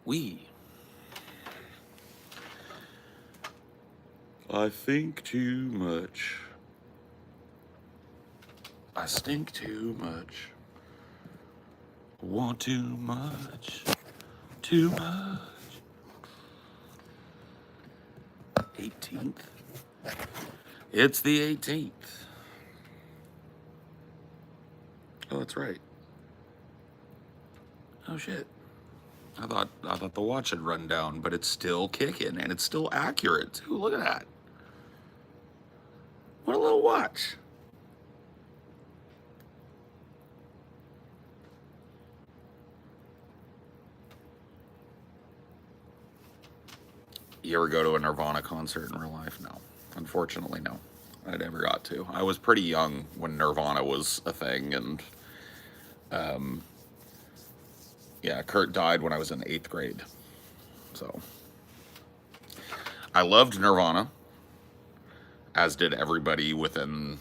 We. I think too much. I stink too much. Want too much. Too much. 18th. It's the 18th. Oh, that's right. Oh shit. I thought the watch had run down, but it's still kicking and it's still accurate too. Look at that. What a little watch. You ever go to a Nirvana concert in real life? No. Unfortunately, no. I never got to. I was pretty young when Nirvana was a thing, and yeah, Kurt died when I was in 8th grade. So I loved Nirvana, as did everybody within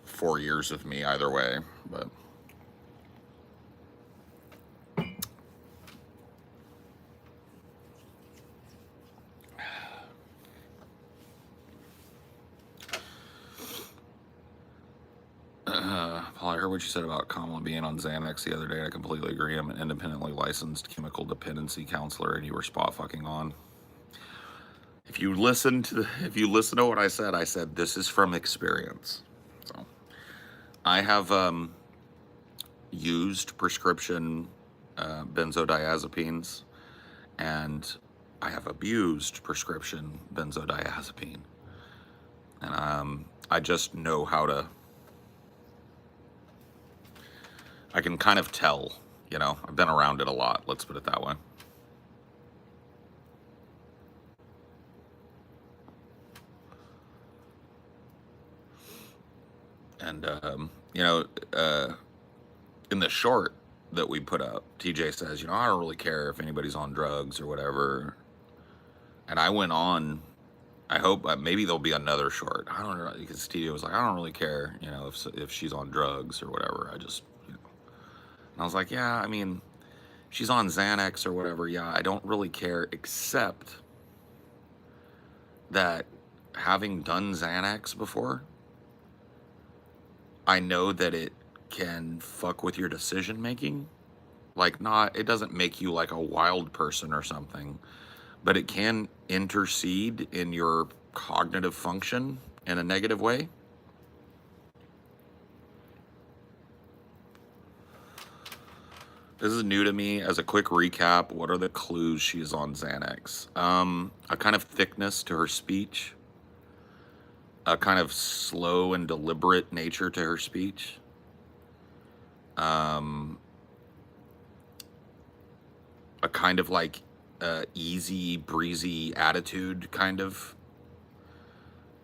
4 years of me, either way. But Paul, I heard what you said about Kamala being on Xanax the other day. I completely agree. I'm an independently licensed chemical dependency counselor, and you were spot fucking on. If you listen to what I said this is from experience. So I have used prescription benzodiazepines, and I have abused prescription benzodiazepine, and I just know how to. I can kind of tell, I've been around it a lot. Let's put it that way. And in the short that we put up, TJ says, I don't really care if anybody's on drugs or whatever. And I went on. I hope maybe there'll be another short. I don't know, because TJ was like, I don't really care, if she's on drugs or whatever. I just, And I was like, yeah, I mean, she's on Xanax or whatever. Yeah, I don't really care, except that having done Xanax before, I know that it can fuck with your decision making. Like, it doesn't make you like a wild person or something, but it can intercede in your cognitive function in a negative way. This is new to me. As a quick recap, what are the clues she is on Xanax? A kind of thickness to her speech, a kind of slow and deliberate nature to her speech. A kind of like easy, breezy attitude, kind of.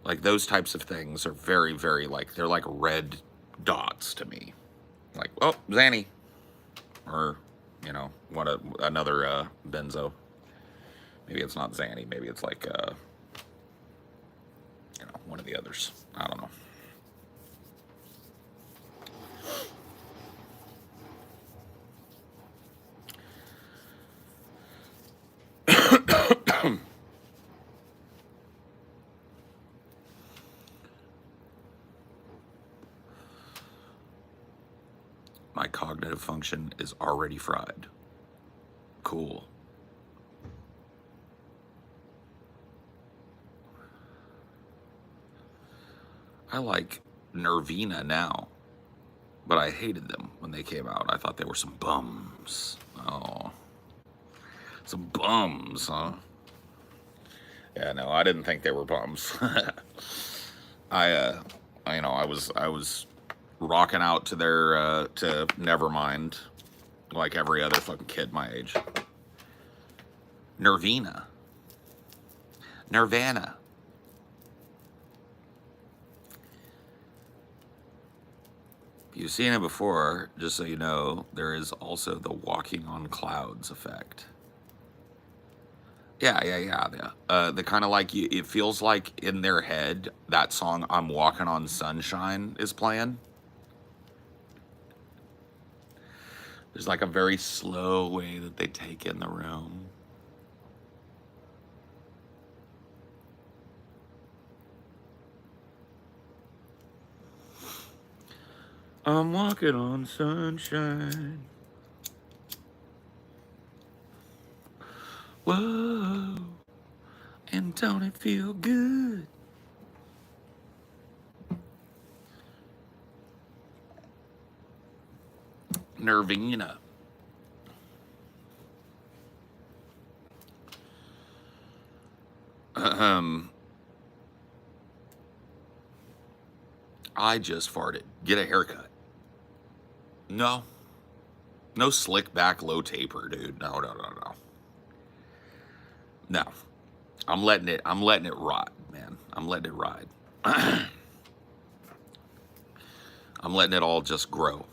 Like those types of things are very, very they're like red dots to me. Like, oh, Xanny. Or, another benzo. Maybe it's not Xanny. Maybe it's like, one of the others. I don't know. My cognitive function is already fried. Cool. I like Nervina now, but I hated them when they came out. I thought they were some bums. Oh, some bums, huh? Yeah, no, I didn't think they were bums. I was rocking out to their to Nevermind, like every other fucking kid my age. Nirvana. If you've seen it before, just so you know, there is also the walking on clouds effect. Yeah. The kind of like, it feels like in their head, that song I'm Walking on Sunshine is playing. There's like a very slow way that they take in the room. I'm walking on sunshine. Whoa, and don't it feel good? Nervina. I just farted. Get a haircut. No. No slick back, low taper, dude. No, no, no, no. No. I'm letting it ride, man. I'm letting it ride. I'm letting it all just grow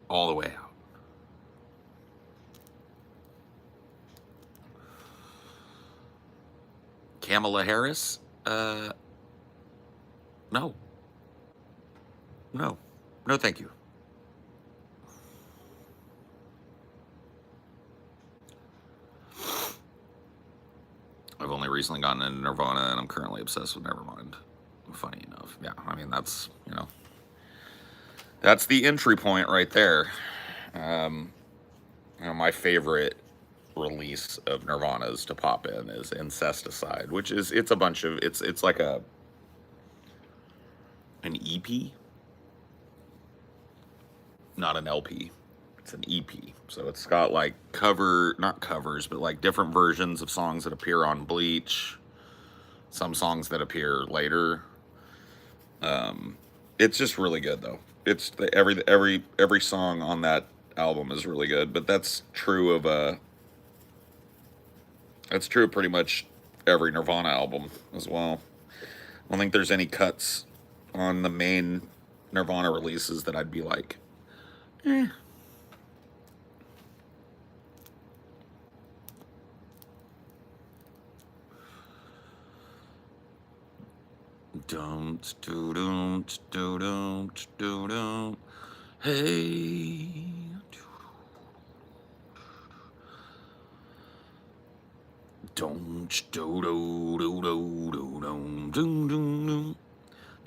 all the way out. Kamala Harris? No. No. No, thank you. I've only recently gotten into Nirvana, and I'm currently obsessed with Nevermind. Funny enough. Yeah, I mean, that's, that's the entry point right there. My favorite release of Nirvana's to pop in is Incesticide, which is, it's a bunch of, it's like an EP, not an LP. It's an EP. So it's got like not covers, but like different versions of songs that appear on Bleach, some songs that appear later. It's just really good though. It's every song on that album is really good, but that's true of pretty much every Nirvana album as well. I don't think there's any cuts on the main Nirvana releases that I'd be like, eh. Don't hey. Don't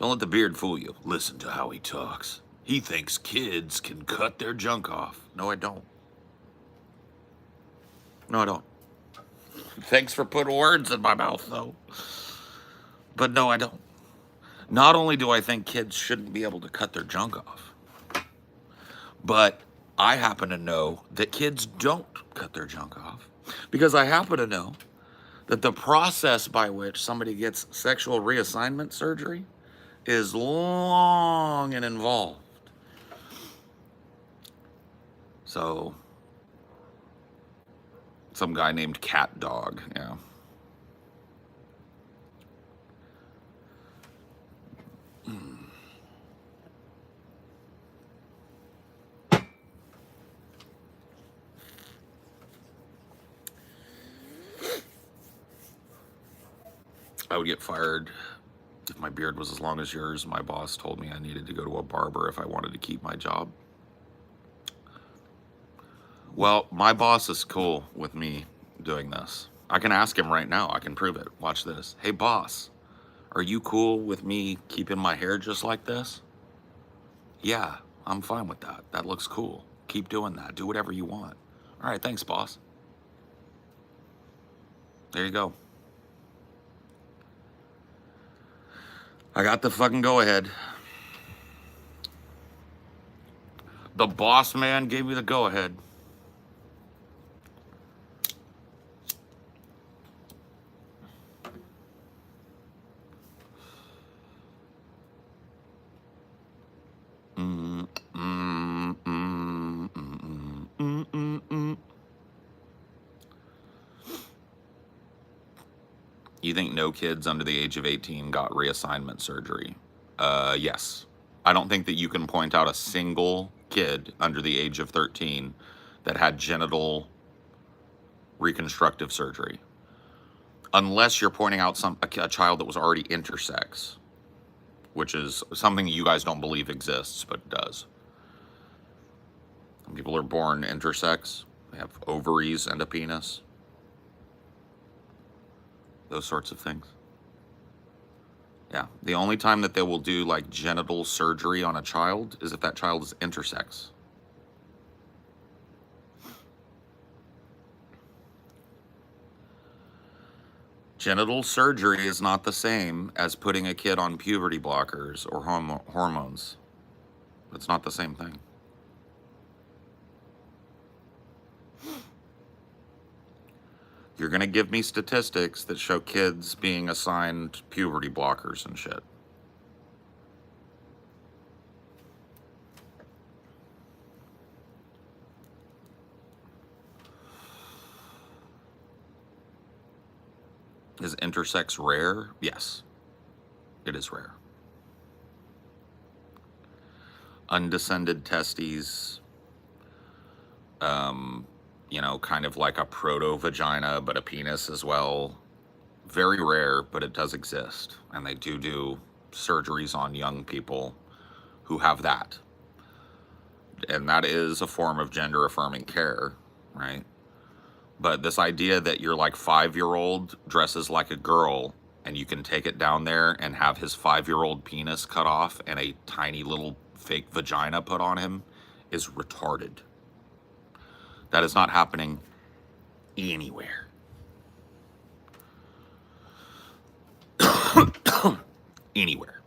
let the beard fool you. Listen to how he talks. He thinks kids can cut their junk off. No, I don't. No, I don't. Thanks for putting words in my mouth, though. But no, I don't. Not only do I think kids shouldn't be able to cut their junk off, but I happen to know that kids don't cut their junk off because I happen to know that the process by which somebody gets sexual reassignment surgery is long and involved. So, some guy named Cat Dog, yeah. I would get fired if my beard was as long as yours. My boss told me I needed to go to a barber if I wanted to keep my job. Well, my boss is cool with me doing this. I can ask him right now. I can prove it. Watch this. Hey, boss, are you cool with me keeping my hair just like this? Yeah, I'm fine with that. That looks cool. Keep doing that. Do whatever you want. All right, thanks, boss. There you go. I got the fucking go-ahead. The boss man gave me the go-ahead. You think no kids under the age of 18 got reassignment surgery? Yes. I don't think that you can point out a single kid under the age of 13 that had genital reconstructive surgery. Unless you're pointing out a child that was already intersex, which is something you guys don't believe exists, but it does. Some people are born intersex. They have ovaries and a penis. Those sorts of things. Yeah. The only time that they will do like genital surgery on a child is if that child is intersex. Genital surgery is not the same as putting a kid on puberty blockers or hormones. It's not the same thing. You're going to give me statistics that show kids being assigned puberty blockers and shit. Is intersex rare? Yes, it is rare. Undescended testes, you know, kind of like a proto-vagina, but a penis as well. Very rare, but it does exist. And they do surgeries on young people who have that. And that is a form of gender-affirming care, right? But this idea that your like 5-year-old dresses like a girl and you can take it down there and have his 5-year-old penis cut off and a tiny little fake vagina put on him is retarded. That is not happening anywhere. Anywhere.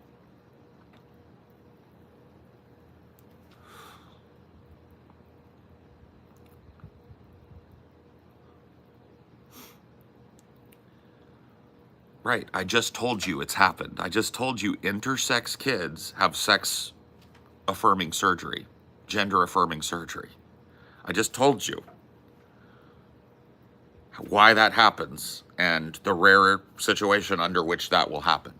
Right, I just told you it's happened. I just told you intersex kids have sex affirming surgery, gender affirming surgery. I just told you why that happens and the rare situation under which that will happen.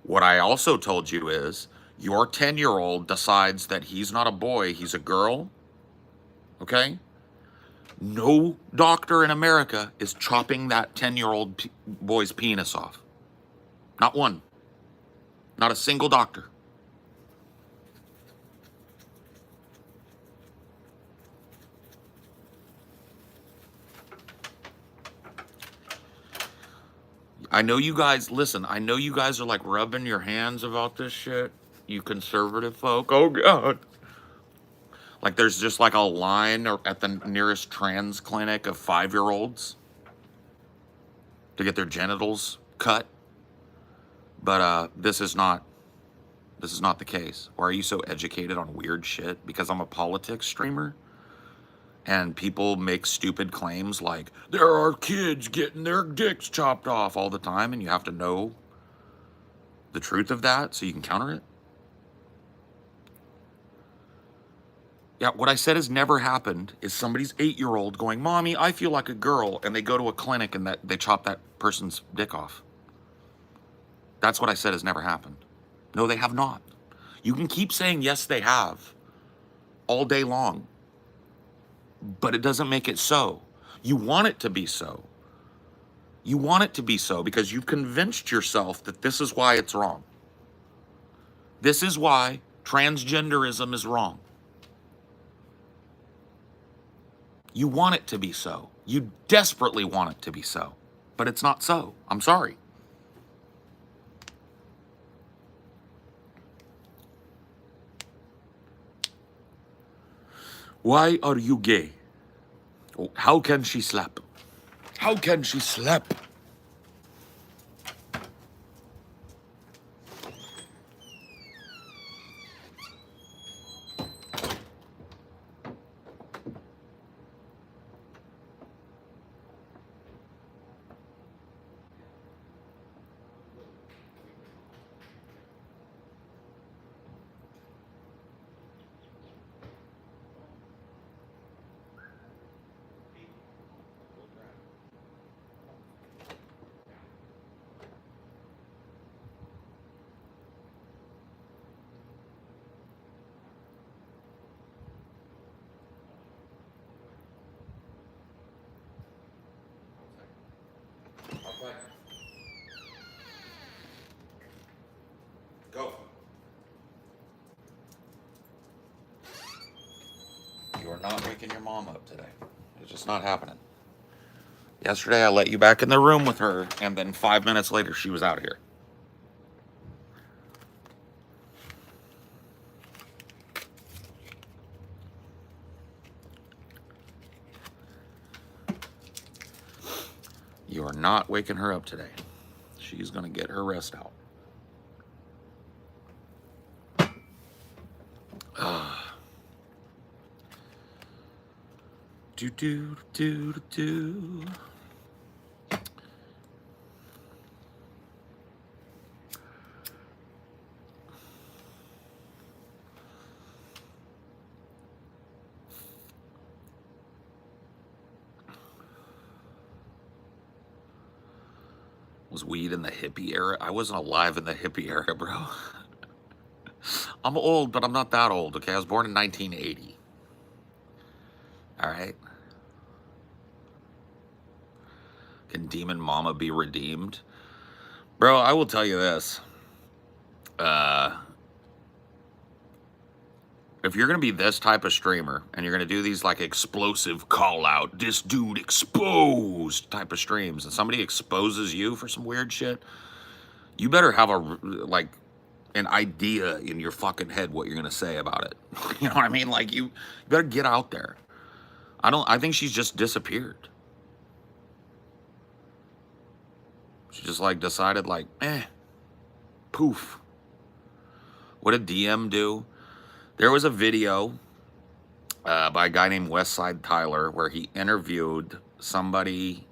What I also told you is your 10-year-old decides that he's not a boy, he's a girl, okay? No doctor in America is chopping that 10-year-old boy's penis off. Not one. Not a single doctor. I know you guys, listen, I know you guys are like rubbing your hands about this shit, you conservative folk. Oh, God. Like there's just like a line at the nearest trans clinic of 5-year-olds to get their genitals cut. But this is not the case. Why are you so educated on weird shit? Because I'm a politics streamer? And people make stupid claims like, there are kids getting their dicks chopped off all the time, and you have to know the truth of that so you can counter it? Yeah, what I said has never happened is somebody's 8-year-old going, Mommy, I feel like a girl, and they go to a clinic and they chop that person's dick off. That's what I said has never happened. No, they have not. You can keep saying, yes, they have, all day long. But it doesn't make it so. You want it to be so. You want it to be so because you've convinced yourself that this is why it's wrong. This is why transgenderism is wrong. You want it to be so. You desperately want it to be so. But it's not so. I'm sorry. Why are you gay? Oh, how can she slap? How can she slap? Go. You're not waking your mom up today. It's just not happening. Yesterday I let you back in the room with her, and then 5 minutes later she was out here. You are not waking her up today. She's going to get her rest out. Do do do do do. Was weed in the hippie era? I wasn't alive in the hippie era, bro. I'm old, but I'm not that old, okay? I was born in 1980. All right? Can Demon Mama be redeemed? Bro, I will tell you this. If you're going to be this type of streamer, and you're going to do these, like, explosive call-out, this dude exposed type of streams, and somebody exposes you for some weird shit, you better have an idea in your fucking head what you're going to say about it. You know what I mean? Like, you better get out there. I think she's just disappeared. She just, like, decided, like, poof. What did DM do? There was a video by a guy named Westside Tyler where he interviewed somebody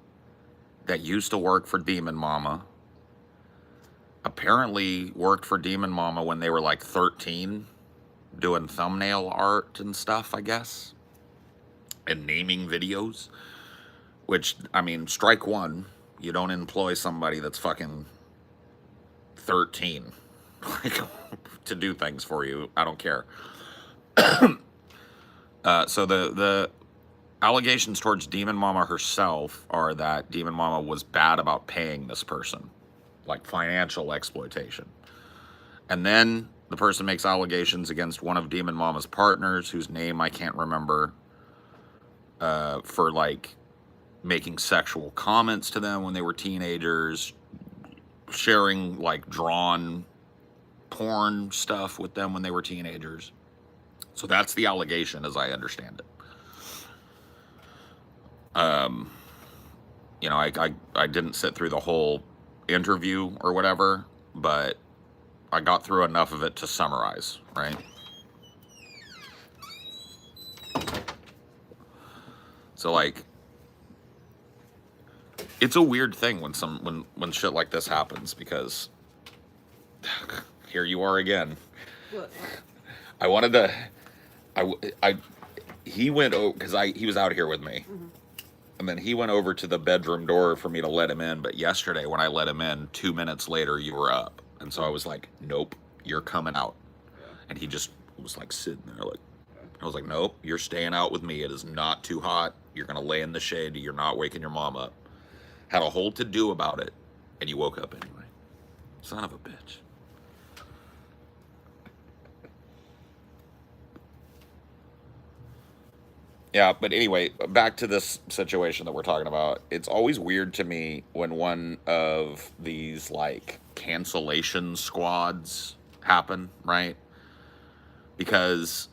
that used to work for Demon Mama. Apparently worked for Demon Mama when they were like 13, doing thumbnail art and stuff, I guess, and naming videos. Which, I mean, strike one. You don't employ somebody that's fucking 13 to do things for you. I don't care. So the allegations towards Demon Mama herself are that Demon Mama was bad about paying this person, like financial exploitation. And then the person makes allegations against one of Demon Mama's partners, whose name I can't remember, for like making sexual comments to them when they were teenagers, sharing like drawn porn stuff with them when they were teenagers. So that's the allegation as I understand it. You know, I didn't sit through the whole interview or whatever, but I got through enough of it to summarize, right? So like, it's a weird thing when shit like this happens, because here you are again. What? I wanted to, he went over, because he was out here with me. Mm-hmm. And then he went over to the bedroom door for me to let him in. But yesterday when I let him in, 2 minutes later, you were up. And so I was like, nope, you're coming out. Yeah. And he just was like sitting there like, I was like, nope, you're staying out with me. It is not too hot. You're going to lay in the shade. You're not waking your mom up. Had a whole to-do about it. And you woke up anyway. Son of a bitch. Yeah, but anyway, back to this situation that we're talking about. It's always weird to me when one of these, like, cancellation squads happen, right? Because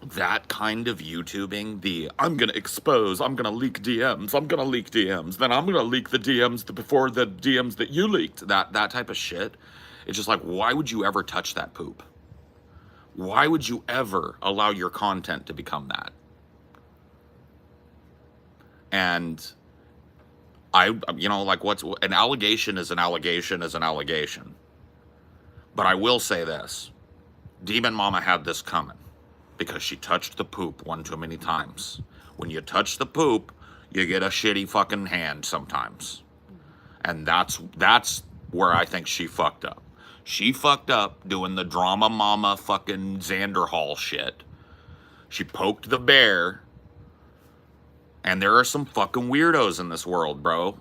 that kind of YouTubing, I'm going to expose, I'm going to leak DMs, then I'm going to leak the DMs before the DMs that you leaked, that type of shit. It's just like, why would you ever touch that poop? Why would you ever allow your content to become that? And you know, like, what's an allegation is an allegation is an allegation. But I will say this. Demon Mama had this coming because she touched the poop one too many times. When you touch the poop, you get a shitty fucking hand sometimes. And that's where I think she fucked up. She fucked up doing the drama mama fucking Xander Hall shit. She poked the bear. And there are some fucking weirdos in this world, bro.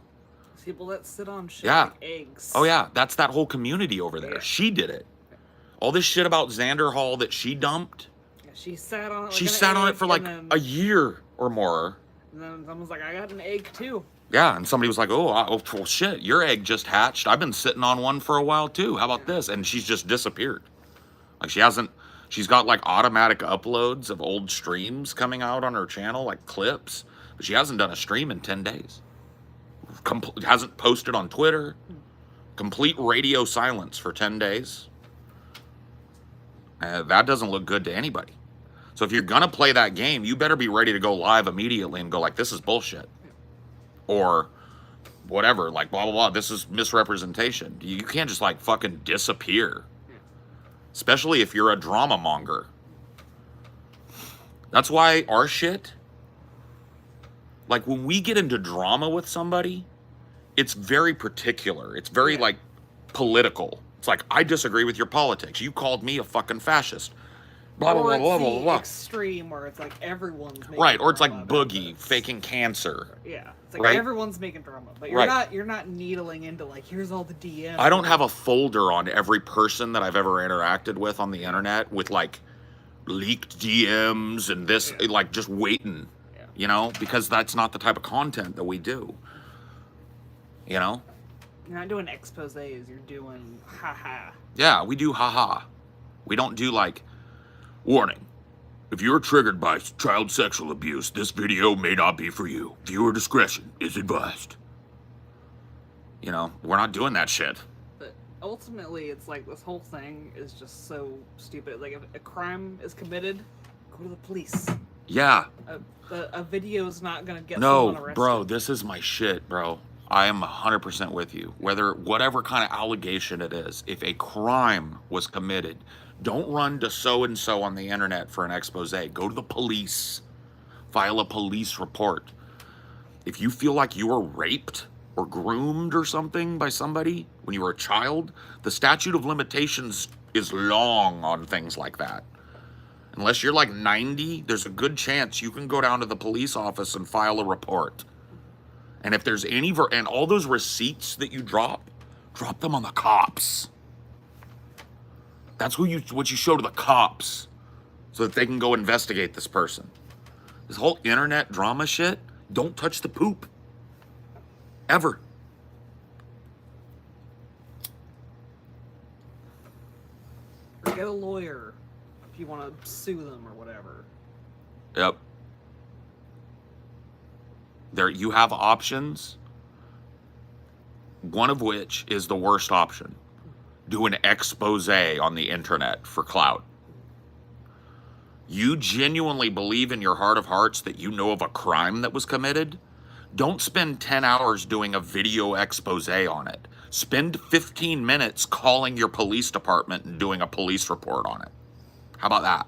People that sit on shit like eggs. Oh, yeah. That's that whole community over there. Yeah. She did it. All this shit about Xander Hall that she dumped. Yeah, she sat on it. Like she sat on it for like a year or more. And then someone's like, I got an egg too. Yeah, and somebody was like, oh, well, shit, your egg just hatched. I've been sitting on one for a while too. How about this? And she's just disappeared. Like she's got like automatic uploads of old streams coming out on her channel, like clips, but she hasn't done a stream in 10 days. Hasn't posted on Twitter. Complete radio silence for 10 days. That doesn't look good to anybody. So if you're gonna play that game, you better be ready to go live immediately and go like, this is bullshit. Or whatever, like blah, blah, blah, this is misrepresentation. You can't just like fucking disappear. Especially if you're a drama monger. That's why our shit, like when we get into drama with somebody, it's very particular. It's very like political. It's like, I disagree with your politics. You called me a fucking fascist. Blah, blah, blah, blah, blah, blah. Extreme where it's like everyone's making right, or it's like drama Boogie faking cancer. Yeah, it's like right? Everyone's making drama, but you're not needling into like, here's all the DMs. I don't have a folder on every person that I've ever interacted with on the internet with like leaked DMs and this, like just waiting, you know, because that's not the type of content that we do. You know? You're not doing exposés, you're doing haha. Yeah, we do haha. We don't do like, warning, if you're triggered by child sexual abuse, this video may not be for you. Viewer discretion is advised. You know, we're not doing that shit. But ultimately, it's like this whole thing is just so stupid. Like, if a crime is committed, go to the police. Yeah. A video is not going to get someone arrested. Bro, this is my shit, bro. I am 100% with you. Whatever kind of allegation it is, if a crime was committed, don't run to so-and-so on the internet for an expose. Go to the police. File a police report. If you feel like you were raped or groomed or something by somebody when you were a child, the statute of limitations is long on things like that. Unless you're like 90, there's a good chance you can go down to the police office and file a report. And if there's any, and all those receipts that you drop them on the cops. That's what you show to the cops so that they can go investigate this person. This whole internet drama shit, don't touch the poop. Ever. Or get a lawyer if you want to sue them or whatever. Yep. You have options, one of which is the worst option. Do an expose on the internet for clout. You genuinely believe in your heart of hearts that you know of a crime that was committed? Don't spend 10 hours doing a video expose on it. Spend 15 minutes calling your police department and doing a police report on it. How about that?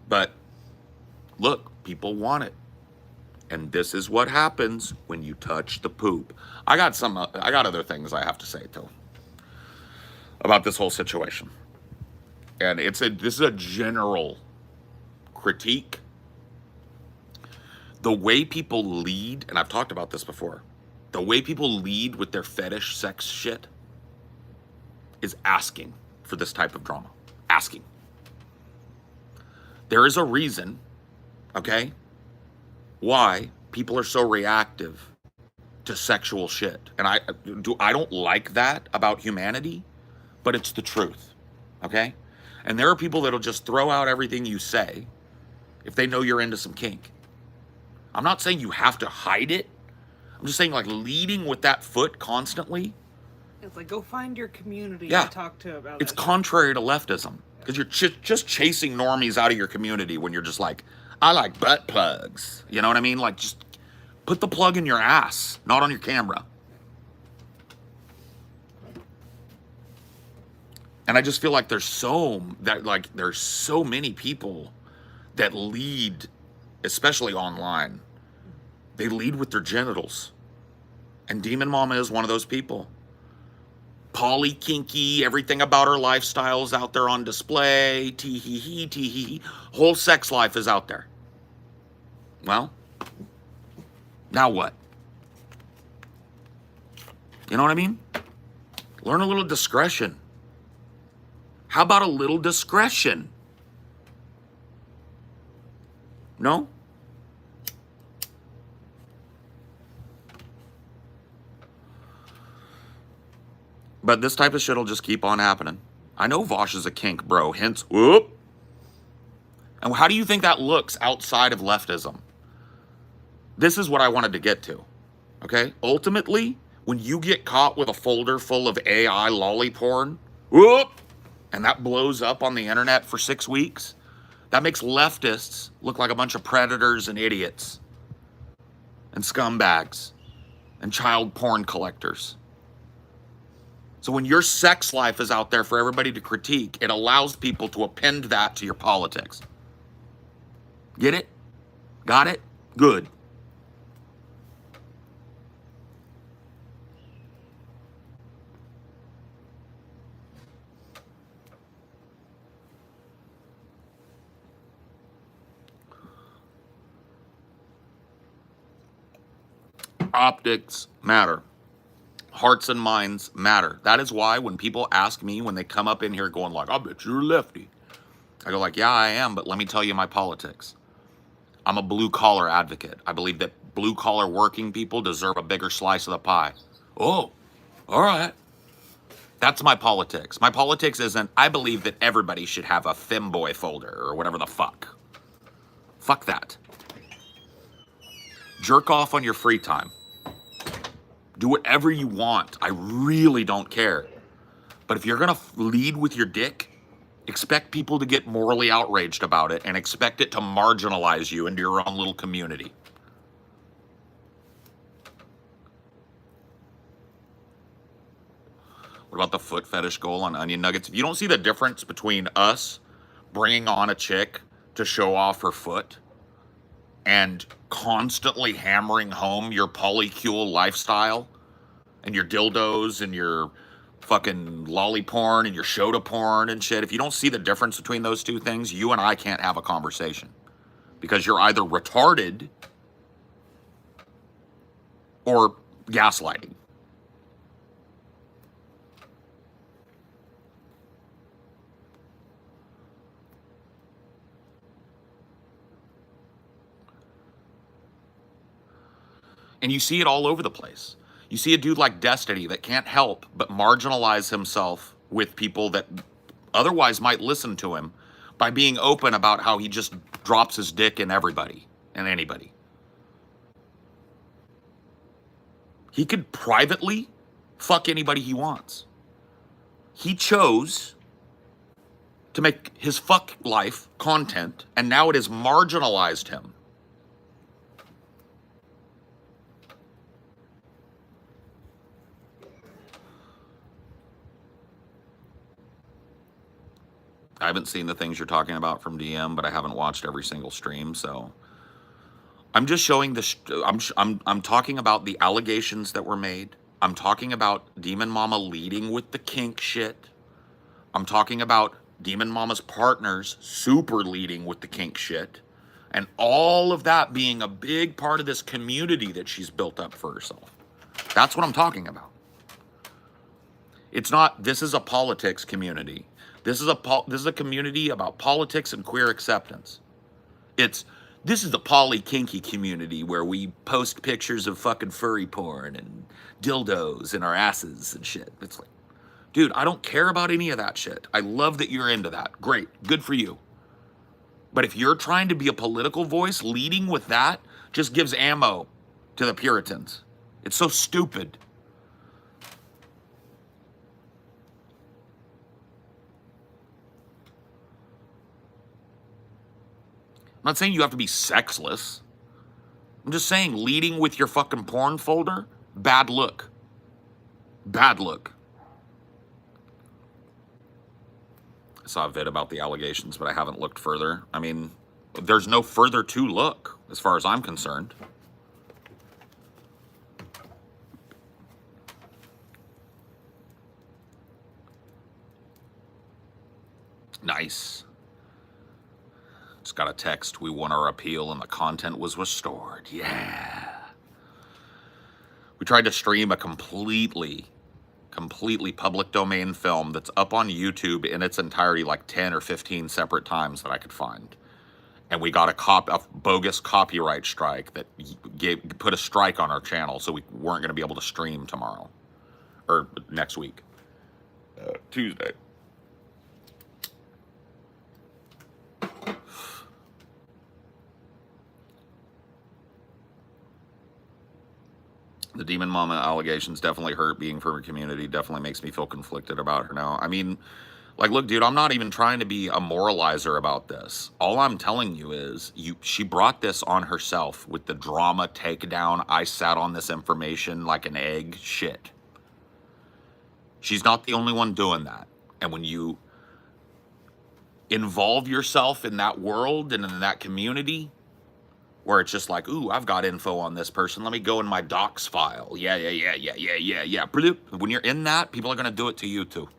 But look, people want it. And this is what happens when you touch the poop. I got other things I have to say too about this whole situation. And this is a general critique. The way people lead, and I've talked about this before, the way people lead with their fetish sex shit is asking for this type of drama. Asking. There is a reason, okay, why people are so reactive to sexual shit. And I don't like that about humanity, but it's the truth, okay? And there are people that'll just throw out everything you say if they know you're into some kink. I'm not saying you have to hide it. I'm just saying, like, leading with that foot constantly. It's like, go find your community to talk to about it. It's contrary to leftism. Because you're just chasing normies out of your community when you're just like, I like butt plugs. You know what I mean? Like, just put the plug in your ass, not on your camera. And I just feel like there's so many people that lead, especially online. They lead with their genitals. And Demon Mama is one of those people. Poly kinky, everything about her lifestyle is out there on display. Tee-hee-hee, tee-hee-hee. Whole sex life is out there. Well, now what? You know what I mean? Learn a little discretion. How about a little discretion? No? But this type of shit will just keep on happening. I know Vosh is a kink, bro. Hence, whoop. And how do you think that looks outside of leftism? This is what I wanted to get to. Okay? Ultimately, when you get caught with a folder full of AI lolly porn, whoop, and that blows up on the internet for 6 weeks, that makes leftists look like a bunch of predators and idiots and scumbags and child porn collectors. So when your sex life is out there for everybody to critique, it allows people to append that to your politics. Get it? Got it? Good. Optics matter. Hearts and minds matter. That is why when people ask me, when they come up in here going like, I bet you're a lefty, I go like, yeah, I am, but let me tell you my politics. I'm a blue collar advocate. I believe that blue collar working people deserve a bigger slice of the pie. Oh, all right. That's my politics. My politics isn't, I believe that everybody should have a femboy folder or whatever the fuck. Fuck that. Jerk off on your free time. Do whatever you want. I really don't care. But if you're going to lead with your dick, expect people to get morally outraged about it and expect it to marginalize you into your own little community. What about the foot fetish goal on Onion Nuggets? If you don't see the difference between us bringing on a chick to show off her foot and constantly hammering home your polycule lifestyle and your dildos and your fucking lolly porn and your shota porn and shit, if you don't see the difference between those two things, you and I can't have a conversation. Because you're either retarded or gaslighting. And you see it all over the place. You see a dude like Destiny that can't help but marginalize himself with people that otherwise might listen to him by being open about how he just drops his dick in everybody and anybody. He could privately fuck anybody he wants. He chose to make his fuck life content, and now it has marginalized him. I haven't seen the things you're talking about from DM, but I haven't watched every single stream, so I'm just showing I'm talking about the allegations that were made. I'm talking about Demon Mama leading with the kink shit. I'm talking about Demon Mama's partners super leading with the kink shit. And all of that being a big part of this community that she's built up for herself. That's what I'm talking about. It's not, this is a politics community. This is a community about politics and queer acceptance. This is the poly kinky community where we post pictures of fucking furry porn and dildos in our asses and shit. It's like, dude, I don't care about any of that shit. I love that you're into that. Great, good for you. But if you're trying to be a political voice, leading with that just gives ammo to the Puritans. It's so stupid. I'm not saying you have to be sexless. I'm just saying leading with your fucking porn folder, bad look. Bad look. I saw a vid about the allegations, but I haven't looked further. I mean, there's no further to look, as far as I'm concerned. Nice. Just got a text, we won our appeal and the content was restored. Yeah. We tried to stream a completely completely public domain film that's up on YouTube in its entirety, like 10 or 15 separate times that I could find. And we got a bogus copyright strike that put a strike on our channel, so we weren't going to be able to stream tomorrow or next week, Tuesday. The Demon Mama allegations definitely hurt. Being from her community definitely makes me feel conflicted about her now. I mean, like, look, dude, I'm not even trying to be a moralizer about this. All I'm telling you is she brought this on herself with the drama takedown. I sat on this information like an egg shit. She's not the only one doing that. And when you involve yourself in that world and in that community, where it's just like, ooh, I've got info on this person. Let me go in my docs file. Yeah. Bloop. When you're in that, people are going to do it to you too.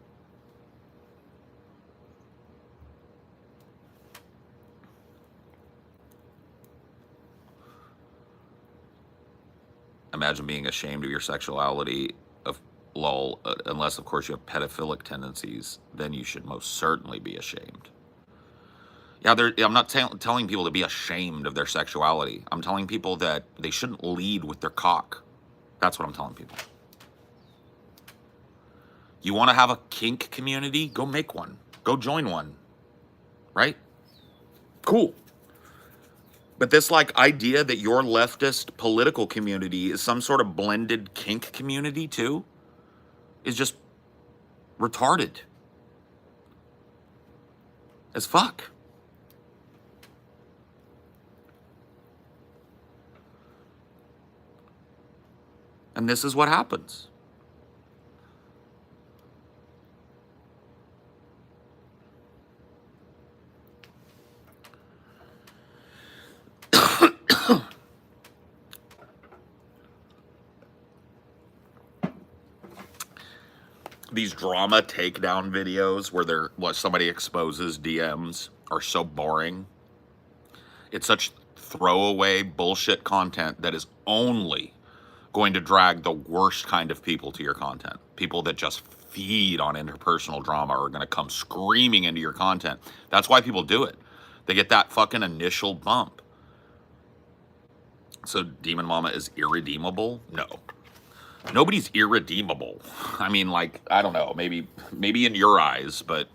Imagine being ashamed of your sexuality, unless, of course, you have pedophilic tendencies. Then you should most certainly be ashamed. Yeah, I'm not telling people to be ashamed of their sexuality. I'm telling people that they shouldn't lead with their cock. That's what I'm telling people. You want to have a kink community? Go make one. Go join one. Right? Cool. But this, like, idea that your leftist political community is some sort of blended kink community, too, is just retarded as fuck. And this is what happens. These drama takedown videos where somebody exposes DMs are so boring. It's such throwaway bullshit content that is only going to drag the worst kind of people to your content. People that just feed on interpersonal drama are going to come screaming into your content. That's why people do it. They get that fucking initial bump. So Demon Mama is irredeemable? No. Nobody's irredeemable. I mean, like, I don't know, maybe in your eyes, but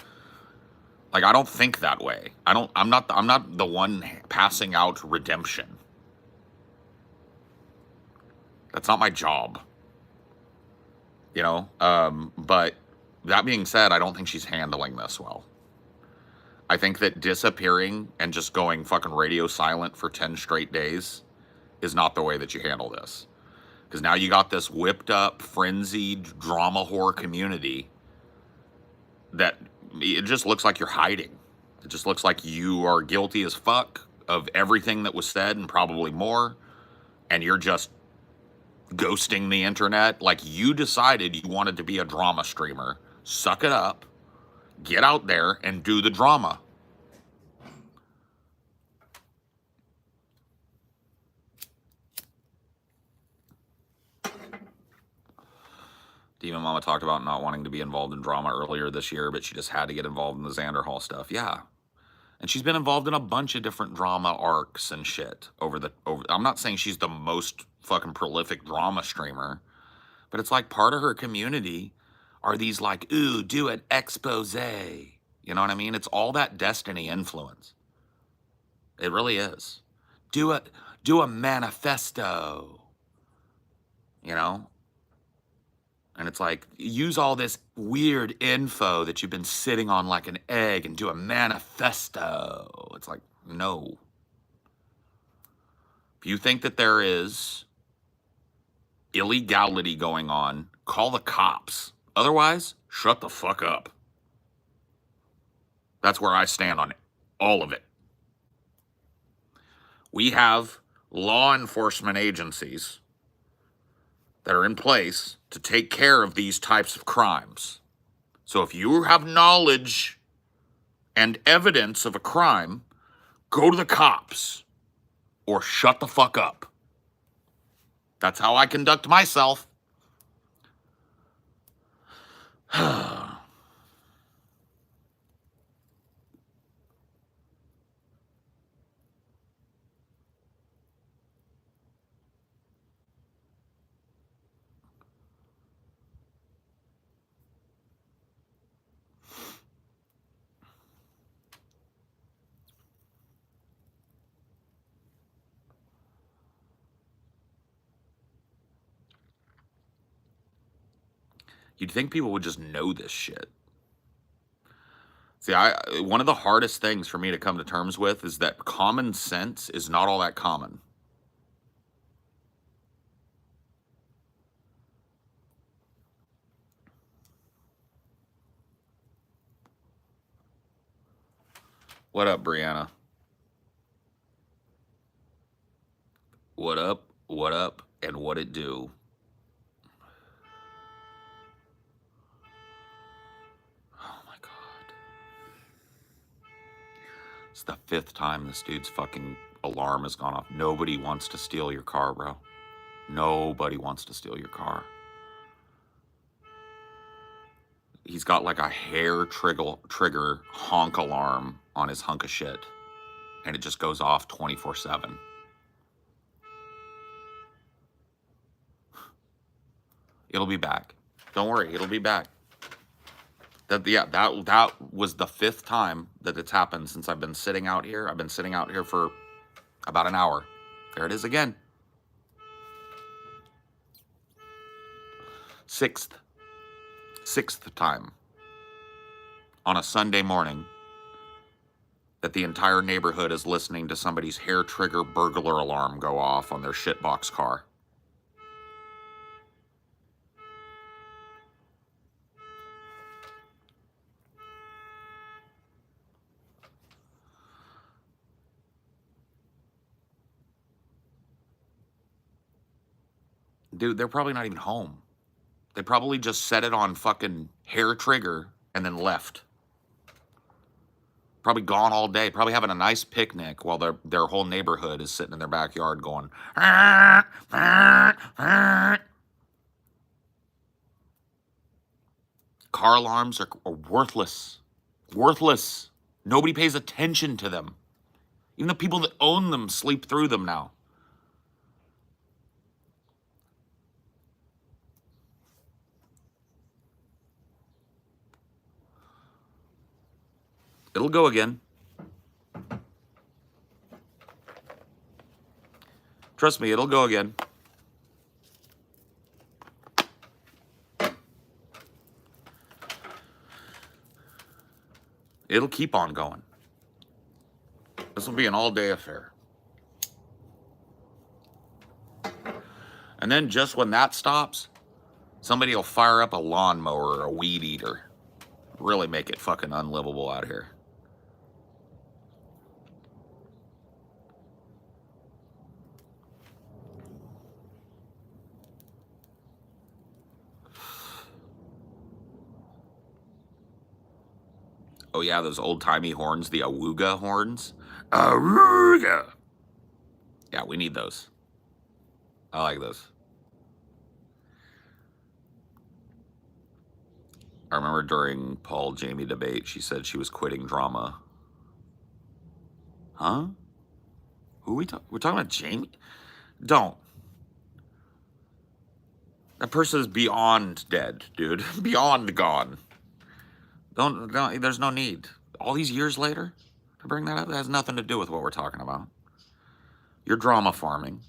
like, I don't think that way. I'm not the one passing out redemption. That's not my job. You know? But that being said, I don't think she's handling this well. I think that disappearing and just going fucking radio silent for 10 straight days is not the way that you handle this. Because now you got this whipped up, frenzied drama whore community that it just looks like you're hiding. It just looks like you are guilty as fuck of everything that was said and probably more. And you're just ghosting the internet. Like, you decided you wanted to be a drama streamer. Suck it up. Get out there and do the drama. Demon Mama talked about not wanting to be involved in drama earlier this year, but she just had to get involved in the Xander Hall stuff. Yeah. And she's been involved in a bunch of different drama arcs and shit over I'm not saying she's the most fucking prolific drama streamer, but it's like part of her community are these like, ooh, do an expose. You know what I mean? It's all that Destiny influence. It really is. Do a manifesto. You know? And it's like, use all this weird info that you've been sitting on like an egg and do a manifesto. It's like, no. If you think that there is illegality going on, call the cops. Otherwise, shut the fuck up. That's where I stand on it. All of it. We have law enforcement agencies that are in place to take care of these types of crimes. So if you have knowledge and evidence of a crime, go to the cops or shut the fuck up. That's how I conduct myself. You'd think people would just know this shit. See, one of the hardest things for me to come to terms with is that common sense is not all that common. What up, Brianna? What up, and what it do? Oh my god. It's the 5th time this dude's fucking alarm has gone off. Nobody wants to steal your car, bro. Nobody wants to steal your car. He's got like a hair trigger honk alarm on his hunk of shit. And it just goes off 24/7. It'll be back. Don't worry, it'll be back. That was the 5th time that it's happened since I've been sitting out here. I've been sitting out here for about an hour. There it is again. 6th time on a Sunday morning that the entire neighborhood is listening to somebody's hair trigger burglar alarm go off on their shitbox car. Dude, they're probably not even home. They probably just set it on fucking hair trigger and then left. Probably gone all day. Probably having a nice picnic while their whole neighborhood is sitting in their backyard going. Car alarms are worthless. Worthless. Nobody pays attention to them. Even the people that own them sleep through them now. It'll go again. Trust me, it'll go again. It'll keep on going. This will be an all-day affair. And then just when that stops, somebody will fire up a lawnmower or a weed eater. Really make it fucking unlivable out here. Oh yeah, those old-timey horns, the awooga horns. Awooga! Yeah, we need those. I like those. I remember during Paul Jamie debate, she said she was quitting drama. Huh? Who are we talking? We're talking about Jamie? Don't. That person is beyond dead, dude. Beyond gone. Don't, there's no need. All these years later to bring that up, that has nothing to do with what we're talking about. You're drama farming.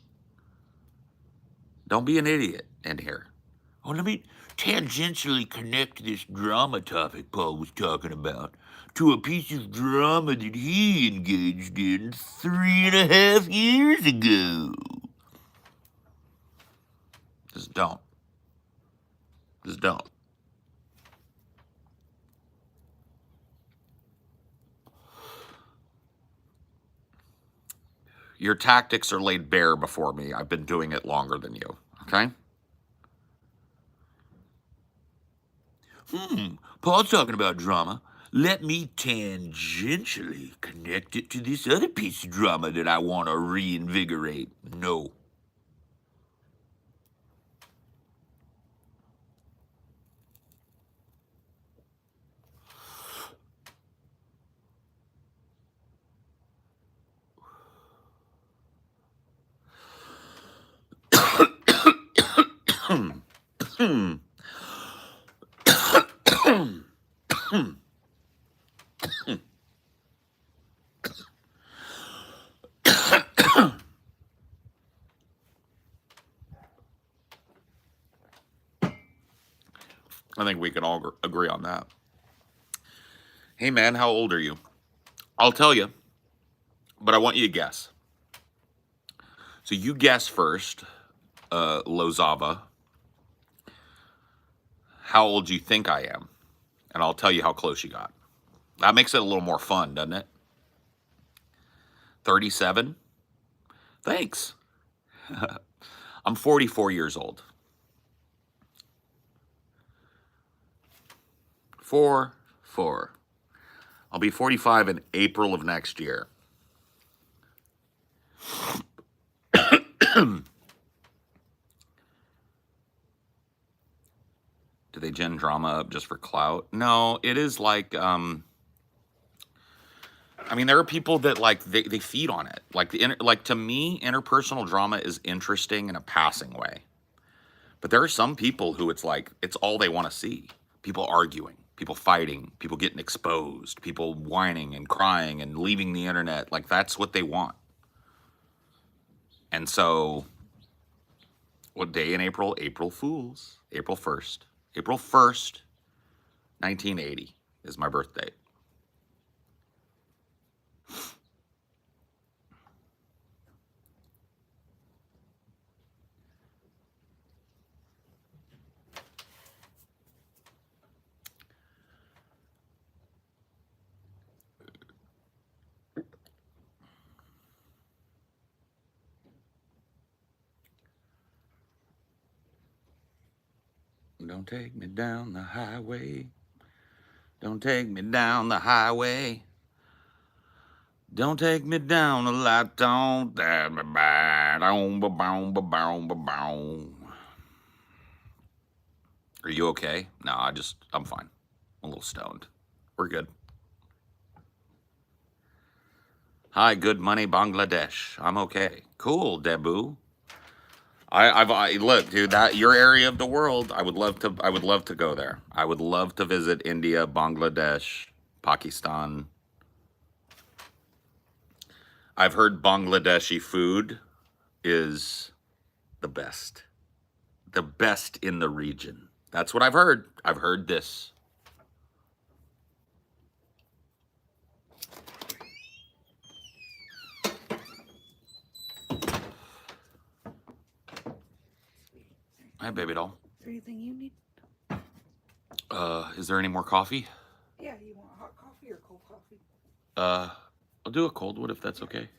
Don't be an idiot in here. Oh, let me tangentially connect this drama topic Paul was talking about to a piece of drama that he engaged in 3.5 years ago. Just don't. Just don't. Your tactics are laid bare before me. I've been doing it longer than you, okay? Paul's talking about drama. Let me tangentially connect it to this other piece of drama that I want to reinvigorate. No. I think we can all agree on that. Hey, man, how old are you? I'll tell you, but I want you to guess. So you guess first, Lozava, how old you think I am, and I'll tell you how close you got. That makes it a little more fun, doesn't it? 37? Thanks. I'm 44 years old. 4. I'll be 45 in April of next year. Do they gen drama up just for clout? No, it is like, I mean, there are people that like they feed on it. Like like to me, interpersonal drama is interesting in a passing way. But there are some people who it's like it's all they want to see. People arguing, people fighting, people getting exposed, people whining and crying and leaving the internet. Like that's what they want. And so, what day in April? April Fools. April 1st. April 1st, 1980 is my birth date. Don't take me down the highway. Don't take me down the highway. Don't take me down the light. Don't take me back. Are you okay? No, I'm fine. I'm a little stoned. We're good. Hi, good money, Bangladesh. I'm okay. Cool, Debu. I look, dude, that your area of the world, I would love to go there. I would love to visit India, Bangladesh, Pakistan. I've heard Bangladeshi food is the best. The best in the region. That's what I've heard. I've heard this. Hi, baby doll. Is there anything you need? Is there any more coffee? Yeah, you want hot coffee or cold coffee? I'll do a cold one if that's okay.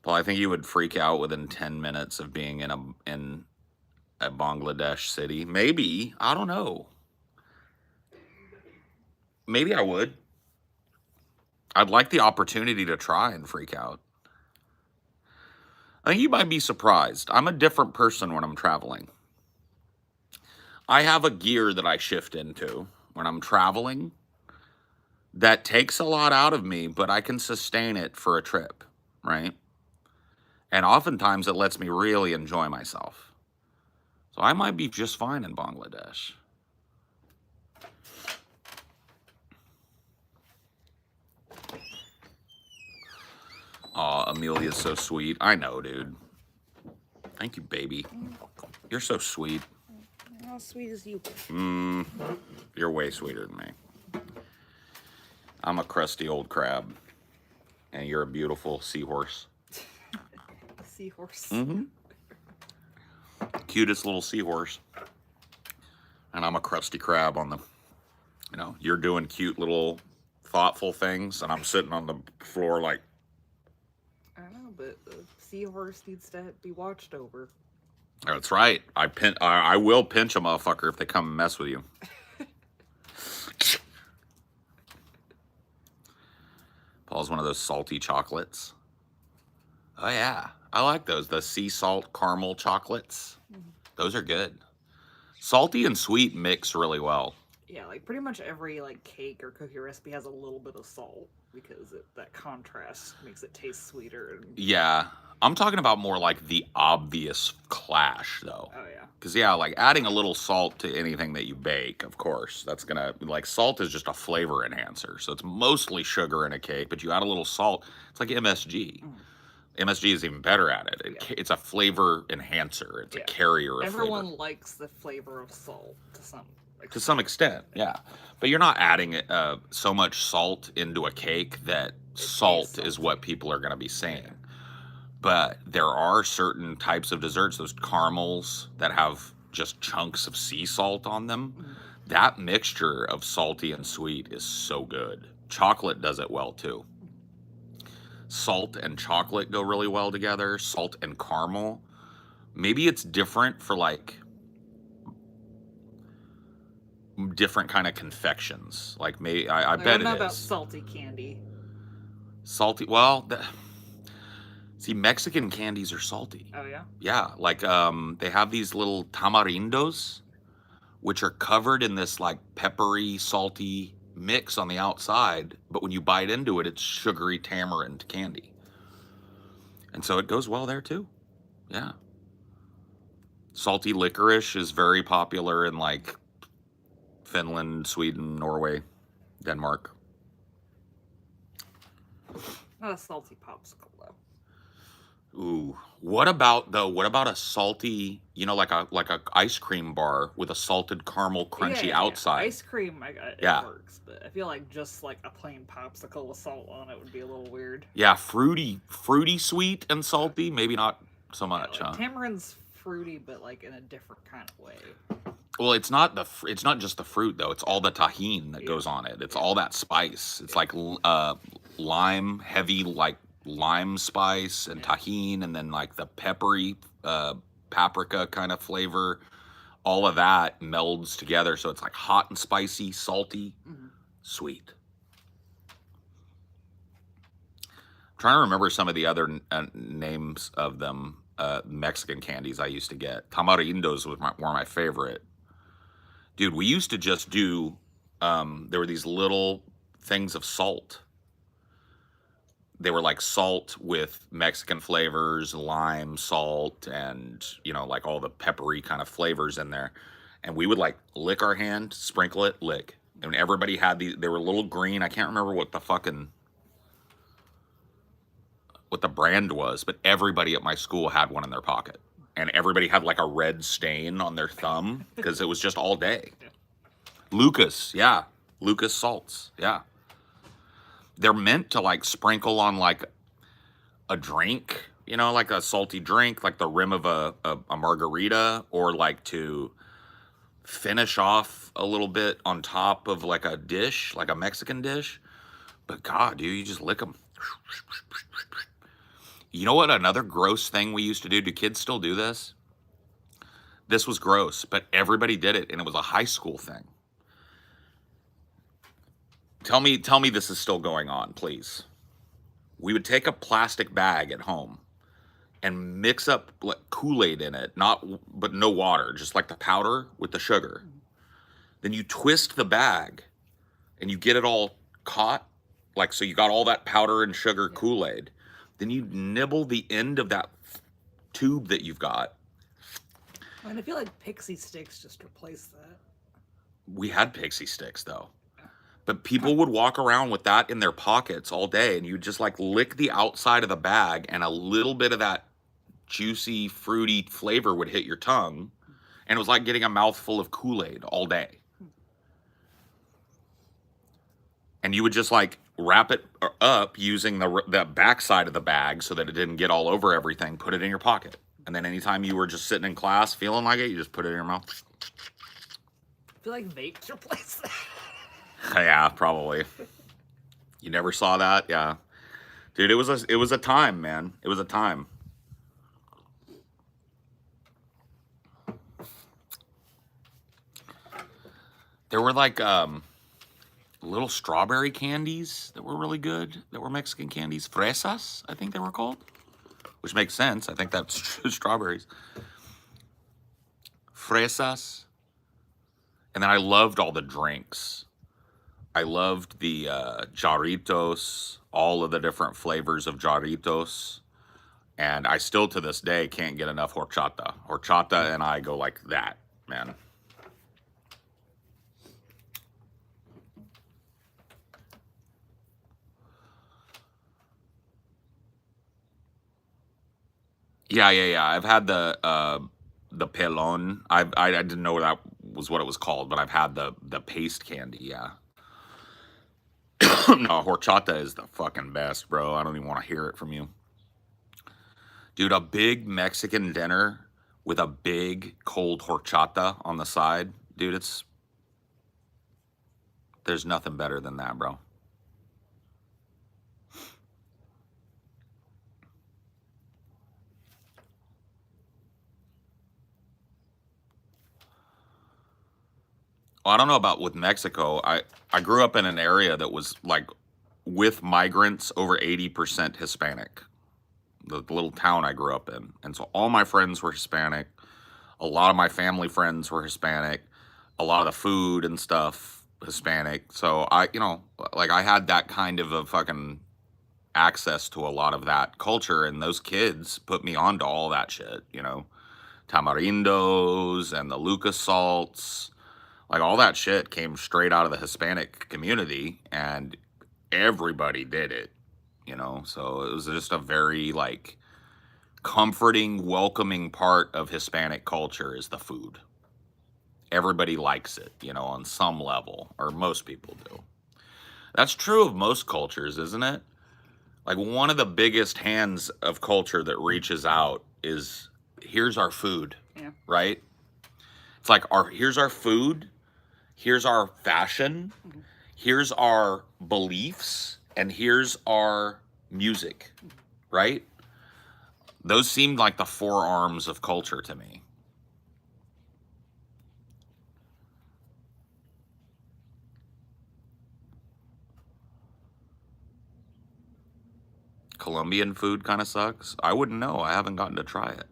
Well, I think you would freak out within 10 minutes of being in a Bangladesh city. Maybe. I don't know. Maybe I would. I'd like the opportunity to try and freak out. I think you might be surprised. I'm a different person when I'm traveling. I have a gear that I shift into when I'm traveling that takes a lot out of me, but I can sustain it for a trip, right? And oftentimes it lets me really enjoy myself. So I might be just fine in Bangladesh. Aw, Amelia's so sweet. I know, dude. Thank you, baby. You're so sweet. How sweet is you? You're way sweeter than me. I'm a crusty old crab. And you're a beautiful seahorse. Seahorse. Cutest little seahorse. And I'm a crusty crab on the, you're doing cute little thoughtful things. And I'm sitting on the floor like, I know, but the seahorse needs to be watched over. that's right. I will pinch a motherfucker if they come and mess with you. Paul's one of those salty chocolates. Oh, yeah. I like those. The sea salt caramel chocolates. Those are good. Salty and sweet mix really well. Yeah, like pretty much every like cake or cookie recipe has a little bit of salt because that contrast makes it taste sweeter. And Yeah. I'm talking about more like the obvious clash, though. oh yeah, Because, yeah, like adding a little salt to anything that you bake, of course, that's going to, like, salt is just a flavor enhancer. So it's mostly sugar in a cake, but you add a little salt. It's like MSG. MSG is even better at it. Yeah. It's a flavor enhancer, it's a Yeah. carrier of Everyone flavor. likes the flavor of salt to some To some extent, yeah. But you're not adding so much salt into a cake that salt is what people are going to be saying. But there are certain types of desserts, those caramels that have just chunks of sea salt on them. That mixture of salty and sweet is so good. Chocolate does it well too. Salt and chocolate go really well together. Salt and caramel. Maybe it's different for like different kind of confections. Like maybe I bet it is. About salty candy. Salty. Well, see, Mexican candies are salty. Oh yeah. Yeah, like they have these little tamarindos, which are covered in this like peppery, salty mix on the outside, but when you bite into it, it's sugary tamarind candy. And so it goes well there too. Yeah. Salty licorice is very popular in like Finland, Sweden, Norway, Denmark. Not a salty popsicle though. Ooh, what about a salty, you know, like a ice cream bar with a salted caramel crunchy outside? Ice cream, it works, but I feel like just like a plain popsicle with salt on it would be a little weird. Yeah, fruity sweet and salty, maybe not so much, like huh? Tamarind's fruity, but like in a different kind of way. Well, it's not just the fruit though. It's all the tahini that goes on it. It's all that spice. It's like lime, heavy like lime spice and tahini, and then like the peppery paprika kind of flavor. All of that melds together, so it's like hot and spicy, salty, sweet. I'm trying to remember some of the other names of them. Mexican candies I used to get. Tamarindos were my favorite. Dude, we used to just do, there were these little things of salt. They were like salt with Mexican flavors, lime, salt, and, you know, like all the peppery kind of flavors in there. And we would like lick our hand, sprinkle it, lick. And everybody had these, they were a little green. I can't remember what the brand was, but everybody at my school had one in their pocket. And everybody had like a red stain on their thumb because it was just all day. Lucas, yeah. Lucas salts, yeah. They're meant to like sprinkle on like a drink, you know, like a salty drink, like the rim of a margarita, or like to finish off a little bit on top of like a dish, like a Mexican dish. But God, dude, you just lick them. You know what another gross thing we used to do? Do kids still do this? This was gross, but everybody did it, and it was a high school thing. Tell me this is still going on, please. We would take a plastic bag at home and mix up Kool-Aid in it, but no water, just like the powder with the sugar. Then you twist the bag, and you get it all caught, like so you got all that powder and sugar Kool-Aid. Then you nibble the end of that tube that you've got. And I feel like pixie sticks just replace that. We had pixie sticks though. But people would walk around with that in their pockets all day, and you just like lick the outside of the bag, and a little bit of that juicy, fruity flavor would hit your tongue, and it was like getting a mouthful of Kool-Aid all day. And you would just like wrap it up using the back side of the bag so that it didn't get all over everything, put it in your pocket. And then anytime you were just sitting in class feeling like it, you just put it in your mouth. I feel like vapes replace that. Yeah, probably. You never saw that? Yeah. Dude, it was a time, man. It was a time. There were like little strawberry candies that were really good, that were Mexican candies. Fresas, I think they were called. Which makes sense. I think that's strawberries. Fresas. And then I loved all the drinks. I loved the jarritos, all of the different flavors of jarritos. And I still to this day can't get enough horchata. Horchata and I go like that, man. Yeah. I've had the pelon. I didn't know that was what it was called, but I've had the paste candy. Yeah. No, horchata is the fucking best, bro. I don't even want to hear it from you, dude. A big Mexican dinner with a big cold horchata on the side, dude. There's nothing better than that, bro. Well, I don't know about with Mexico. I grew up in an area that was like with migrants over 80% Hispanic. The little town I grew up in. And so all my friends were Hispanic. A lot of my family friends were Hispanic. A lot of the food and stuff Hispanic. So like I had that kind of a fucking access to a lot of that culture, and those kids put me onto all that shit. Tamarindos and the Lucas salts. Like all that shit came straight out of the Hispanic community, and everybody did it. So it was just a very like comforting, welcoming part of Hispanic culture is the food. Everybody likes it, on some level, or most people do. That's true of most cultures, isn't it? Like one of the biggest hands of culture that reaches out is here's our food, Yeah. right? It's like here's our food, here's our fashion, here's our beliefs, and here's our music, right? Those seemed like the four arms of culture to me. Colombian food kind of sucks. I wouldn't know. I haven't gotten to try it.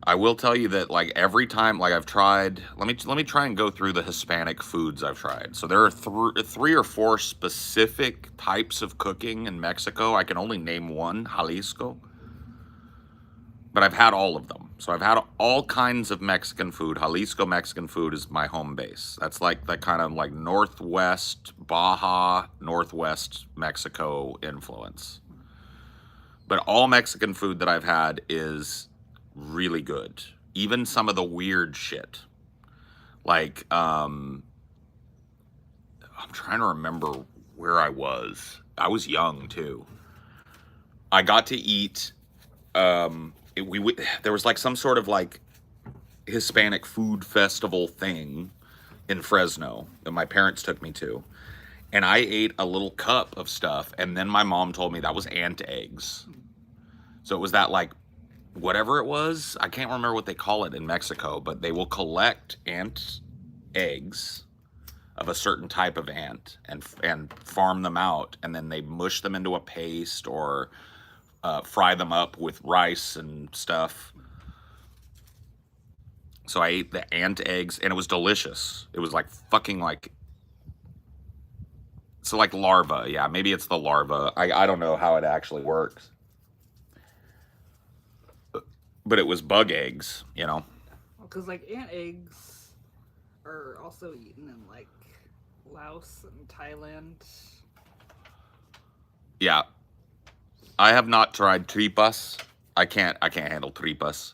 I will tell you that like every time like I've tried, let me try and go through the Hispanic foods I've tried. So there are three or four specific types of cooking in Mexico. I can only name one, Jalisco. But I've had all of them. So I've had all kinds of Mexican food. Jalisco Mexican food is my home base. That's like the kind of like Northwest, Baja, Northwest Mexico influence. But all Mexican food that I've had is really good. Even some of the weird shit. Like, I'm trying to remember where I was. I was young too. I got to eat, there was like some sort of like Hispanic food festival thing in Fresno that my parents took me to. And I ate a little cup of stuff, and then my mom told me that was ant eggs. So it was that like whatever it was, I can't remember what they call it in Mexico, but they will collect ant eggs of a certain type of ant and farm them out, and then they mush them into a paste or fry them up with rice and stuff. So I ate the ant eggs, and it was delicious. It was like fucking like, so like larva. Yeah, maybe it's the larva. I don't know how it actually works. But it was bug eggs. Because like ant eggs are also eaten in like Laos and Thailand. Yeah. I have not tried tripas. I can't handle tripas.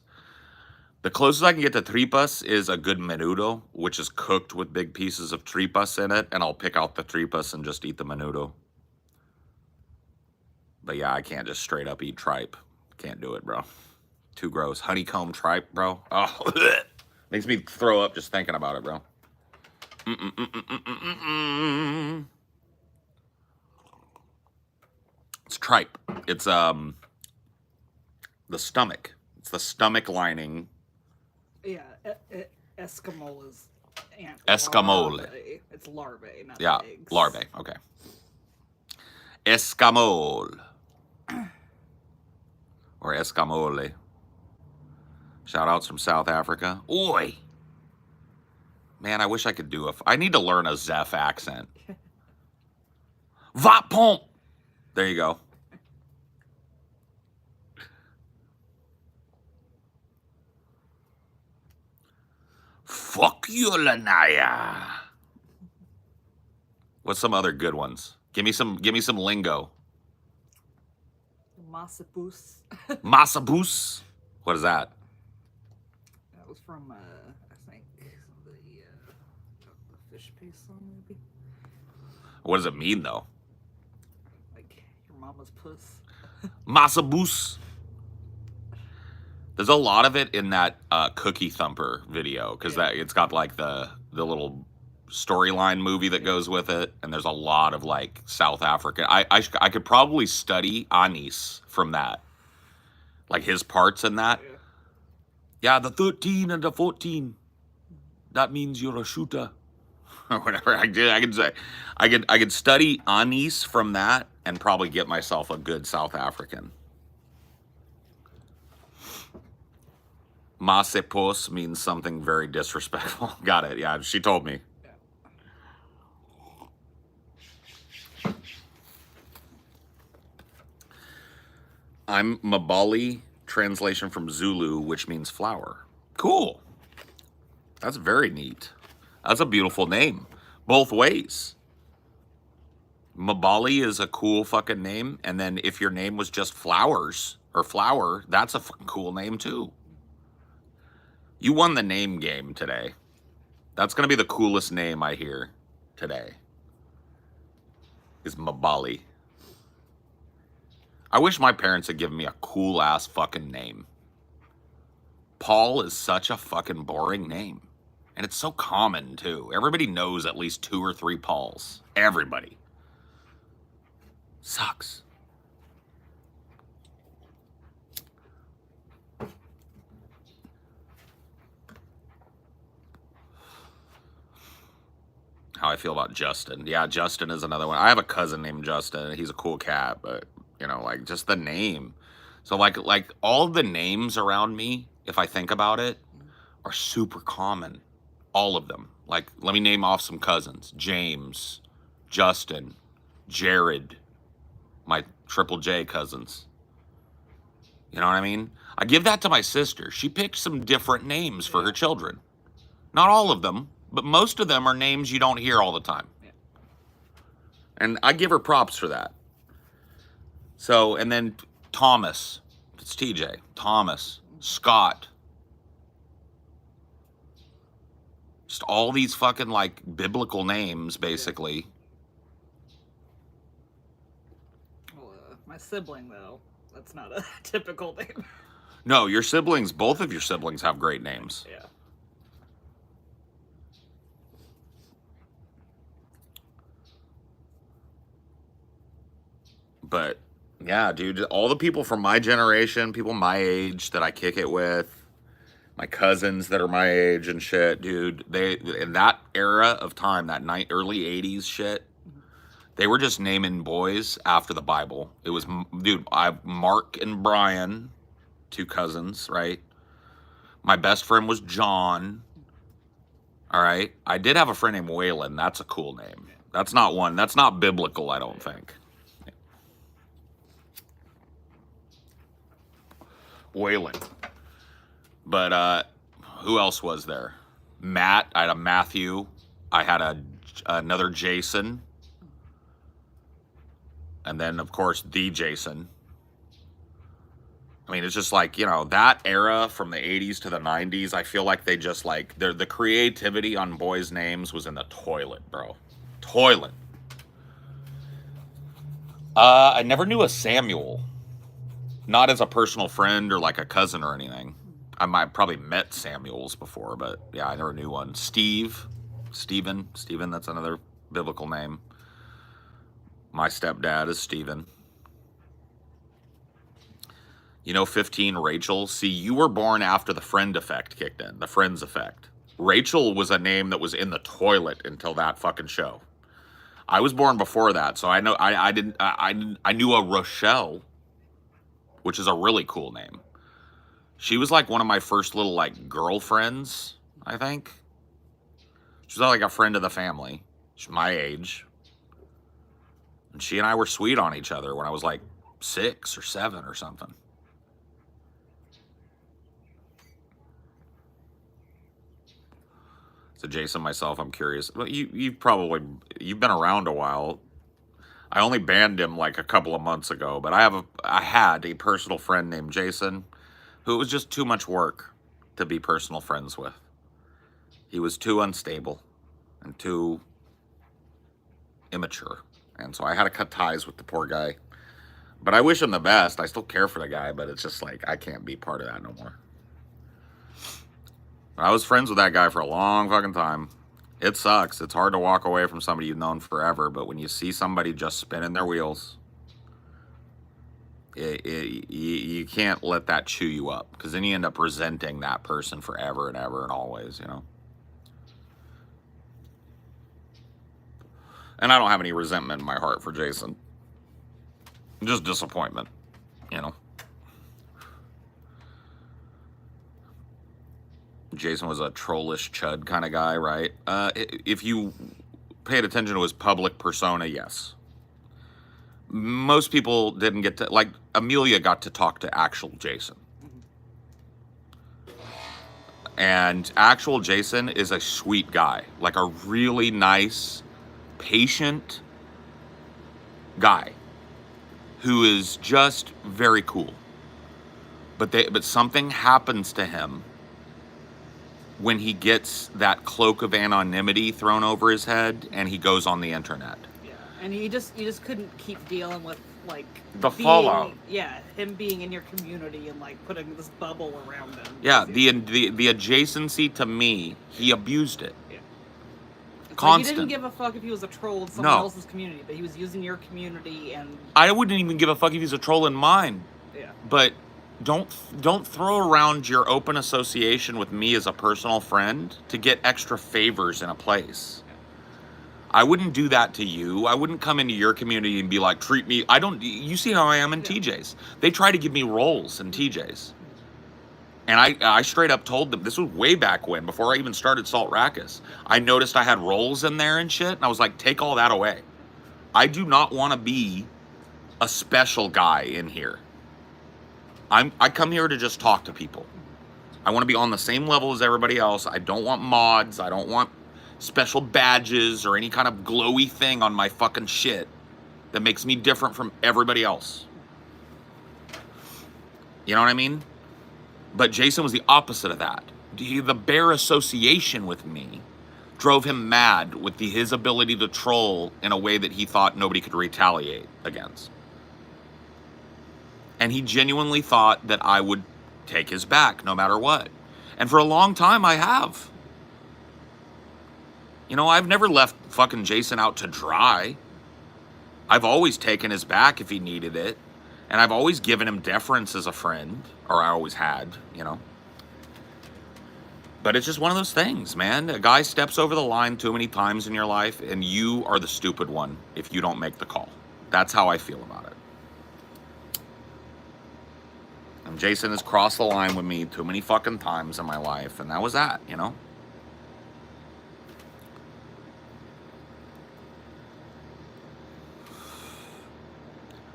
The closest I can get to tripas is a good menudo, which is cooked with big pieces of tripas in it, and I'll pick out the tripas and just eat the menudo. But yeah, I can't just straight up eat tripe. Can't do it, bro. Too gross. Honeycomb tripe, bro. Oh, makes me throw up just thinking about it, bro. It's tripe. It's the stomach. It's the stomach lining. Yeah, Eskimo is ant. Escamole. Larvae. It's larvae, not Yeah, eggs. larvae. Okay. Escamole. Or escamole. Shout outs from South Africa. Oi! Man, I wish I could do I need to learn a Zeph accent. Va pomp! There you go. Fuck you, Lanaya. What's some other good ones? Give me some lingo. Massapus. Massabus. What is that? That was from I think the fish paste song maybe. What does it mean though? Like your mama's puss. Massabus. There's a lot of it in that Cookie Thumper video because that it's got like the little storyline movie that goes with it, and there's a lot of like South African. I could probably study Anis from that, like his parts in that. Yeah, the 13 and the 14. That means you're a shooter, or whatever. I could say, I could study Anis from that and probably get myself a good South African. Masepos means something very disrespectful. Got it. Yeah, she told me. I'm Mabali, translation from Zulu, which means flower. Cool. That's very neat. That's a beautiful name. Both ways. Mabali is a cool fucking name. And then if your name was just flowers or flower, that's a fucking cool name too. You won the name game today. That's going to be the coolest name I hear today. Is Mabali. I wish my parents had given me a cool ass fucking name. Paul is such a fucking boring name. And it's so common too. Everybody knows at least 2 or 3 Pauls. Everybody. Sucks. How I feel about Justin. Yeah, Justin is another one. I have a cousin named Justin. He's a cool cat, but you know, like just the name. So like all of the names around me, if I think about it, are super common. All of them. Like, let me name off some cousins. James, Justin, Jared, my Triple J cousins. You know what I mean? I give that to my sister. She picked some different names for her children. Not all of them, but most of them are names you don't hear all the time. And I give her props for that. So, and then Thomas. It's TJ. Thomas. Scott. Just all these fucking, like, biblical names, basically. Well, my sibling, though, that's not a typical name. No, your siblings, both of your siblings have great names. Yeah. But, yeah, dude, all the people from my generation, people my age that I kick it with, my cousins that are my age and shit, dude, they, in that era of time, that early 80s shit, they were just naming boys after the Bible. It was, dude, Mark and Brian, 2 cousins, right? My best friend was John. All right. I did have a friend named Waylon. That's a cool name. That's not biblical, I don't think. Waylon. But who else was there? Matt. I had a Matthew. I had another Jason. And then, of course, the Jason. I mean, it's just like, you know, that era from the 80s to the 90s, I feel like they just like, the creativity on boys' names was in the toilet, bro. Toilet. I never knew a Samuel. Not as a personal friend or like a cousin or anything. I might probably met Samuels before, but yeah, I never knew one. Steven, that's another biblical name. My stepdad is Stephen. You know, 15, Rachel. See, you were born after the friend effect kicked in, the Friends effect. Rachel was a name that was in the toilet until that fucking show. I was born before that, so I know I knew a Rochelle, which is a really cool name. She was like one of my first little like girlfriends, I think. She was like a friend of the family. She's my age. And she and I were sweet on each other when I was like 6 or 7 or something. So Jason, myself, I'm curious. Well, you've been around a while. I only banned him like a couple of months ago, but I had a personal friend named Jason who it was just too much work to be personal friends with. He was too unstable and too immature. And so I had to cut ties with the poor guy. But I wish him the best. I still care for the guy, but it's just like I can't be part of that no more. I was friends with that guy for a long fucking time. It sucks. It's hard to walk away from somebody you've known forever, but when you see somebody just spinning their wheels, you can't let that chew you up, because then you end up resenting that person forever and ever and always, you know? And I don't have any resentment in my heart for Jason. Just disappointment, you know? Jason was a trollish chud kind of guy, right? If you paid attention to his public persona, yes. Most people didn't get to, like, Amelia got to talk to actual Jason. And actual Jason is a sweet guy, like a really nice, patient guy who is just very cool. But something happens to him when he gets that cloak of anonymity thrown over his head and he goes on the internet. Yeah, and you just couldn't keep dealing with like the fallout. Yeah, him being in your community and like putting this bubble around him. Yeah, the adjacency to me, he abused it. Yeah. Constant. Like he didn't give a fuck if he was a troll in someone else's community, but he was using your community and. I wouldn't even give a fuck if he's a troll in mine. Yeah. But don't throw around your open association with me as a personal friend to get extra favors in a place. I wouldn't do that to you. I wouldn't come into your community and be like, treat me. You see how I am in TJ's. They try to give me roles in TJ's. And I straight up told them, this was way back when, before I even started Salt Rackus. I noticed I had roles in there and shit, and I was like, take all that away. I do not want to be a special guy in here. I come here to just talk to people. I want to be on the same level as everybody else. I don't want mods. I don't want special badges or any kind of glowy thing on my fucking shit that makes me different from everybody else. You know what I mean? But Jason was the opposite of that. The bare association with me drove him mad with his ability to troll in a way that he thought nobody could retaliate against. And he genuinely thought that I would take his back no matter what. And for a long time, I have. You know, I've never left fucking Jason out to dry. I've always taken his back if he needed it. And I've always given him deference as a friend. Or I always had, you know. But it's just one of those things, man. A guy steps over the line too many times in your life, and you are the stupid one if you don't make the call. That's how I feel about it. And Jason has crossed the line with me too many fucking times in my life, and that was that, you know?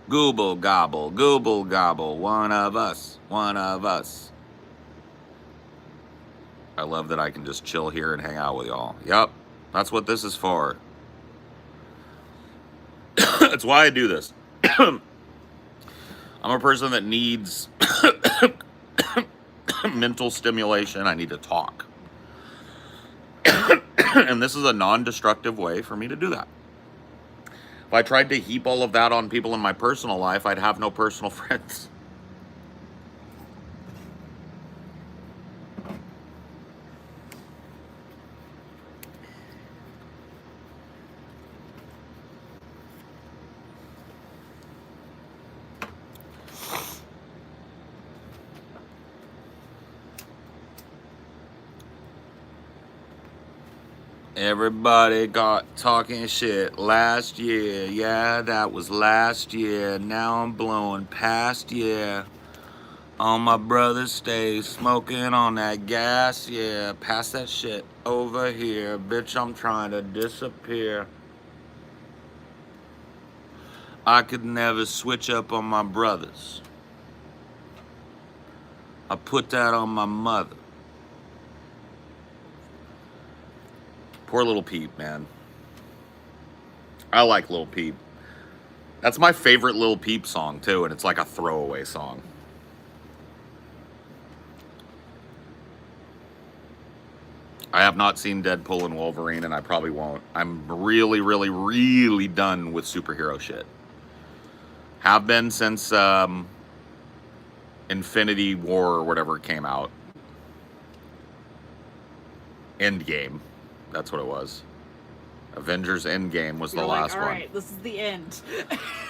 Gooble gobble, one of us, one of us. I love that I can just chill here and hang out with y'all. Yep, that's what this is for. That's why I do this. I'm a person that needs mental stimulation. I need to talk. And this is a non-destructive way for me to do that. If I tried to heap all of that on people in my personal life, I'd have no personal friends. Everybody got talking shit last year. Yeah, that was last year. Now I'm blowing past year. All my brothers stay smoking on that gas, yeah. Pass that shit over here. Bitch, I'm trying to disappear. I could never switch up on my brothers. I put that on my mother. Poor Little Peep, man. I like Little Peep. That's my favorite Little Peep song, too, and it's like a throwaway song. I have not seen Deadpool and Wolverine, and I probably won't. I'm really, really, really done with superhero shit. Have been since Infinity War or whatever came out. Endgame. That's what it was. Avengers Endgame was the last one. All right, this is the end.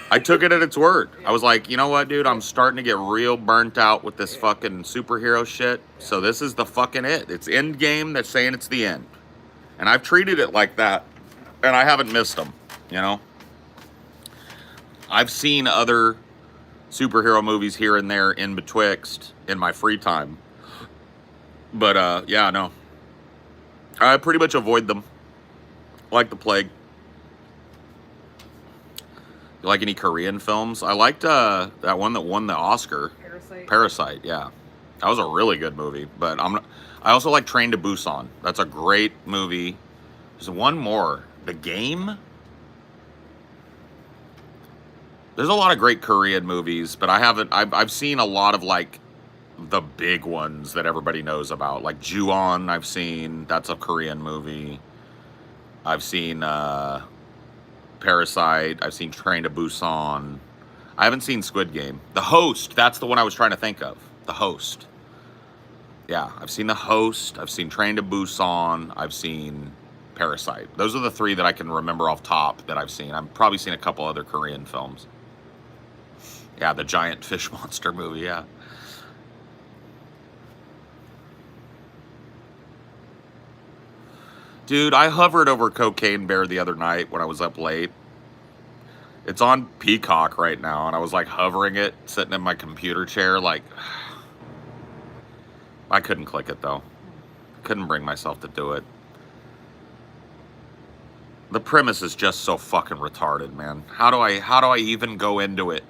I took it at its word. Yeah. I was like, you know what, dude? I'm starting to get real burnt out with this fucking superhero shit. So this is the fucking it. It's Endgame that's saying it's the end. And I've treated it like that. And I haven't missed them, you know? I've seen other superhero movies here and there in betwixt in my free time. But, yeah, no. I pretty much avoid them. Like the plague. You like any Korean films? I liked that one that won the Oscar. Parasite, yeah. That was a really good movie. But I also like Train to Busan. That's a great movie. There's one more. The Game? There's a lot of great Korean movies, but I've seen a lot of like the big ones that everybody knows about. Like Ju-on, I've seen. That's a Korean movie. I've seen Parasite. I've seen Train to Busan. I haven't seen Squid Game. The Host. That's the one I was trying to think of. The Host. Yeah, I've seen The Host. I've seen Train to Busan. I've seen Parasite. Those are the three that I can remember off top that I've seen. I've probably seen a couple other Korean films. Yeah, the giant fish monster movie, yeah. Dude, I hovered over Cocaine Bear the other night when I was up late. It's on Peacock right now, and I was like hovering it, sitting in my computer chair, like... I couldn't click it, though. Couldn't bring myself to do it. The premise is just so fucking retarded, man. How do I even go into it?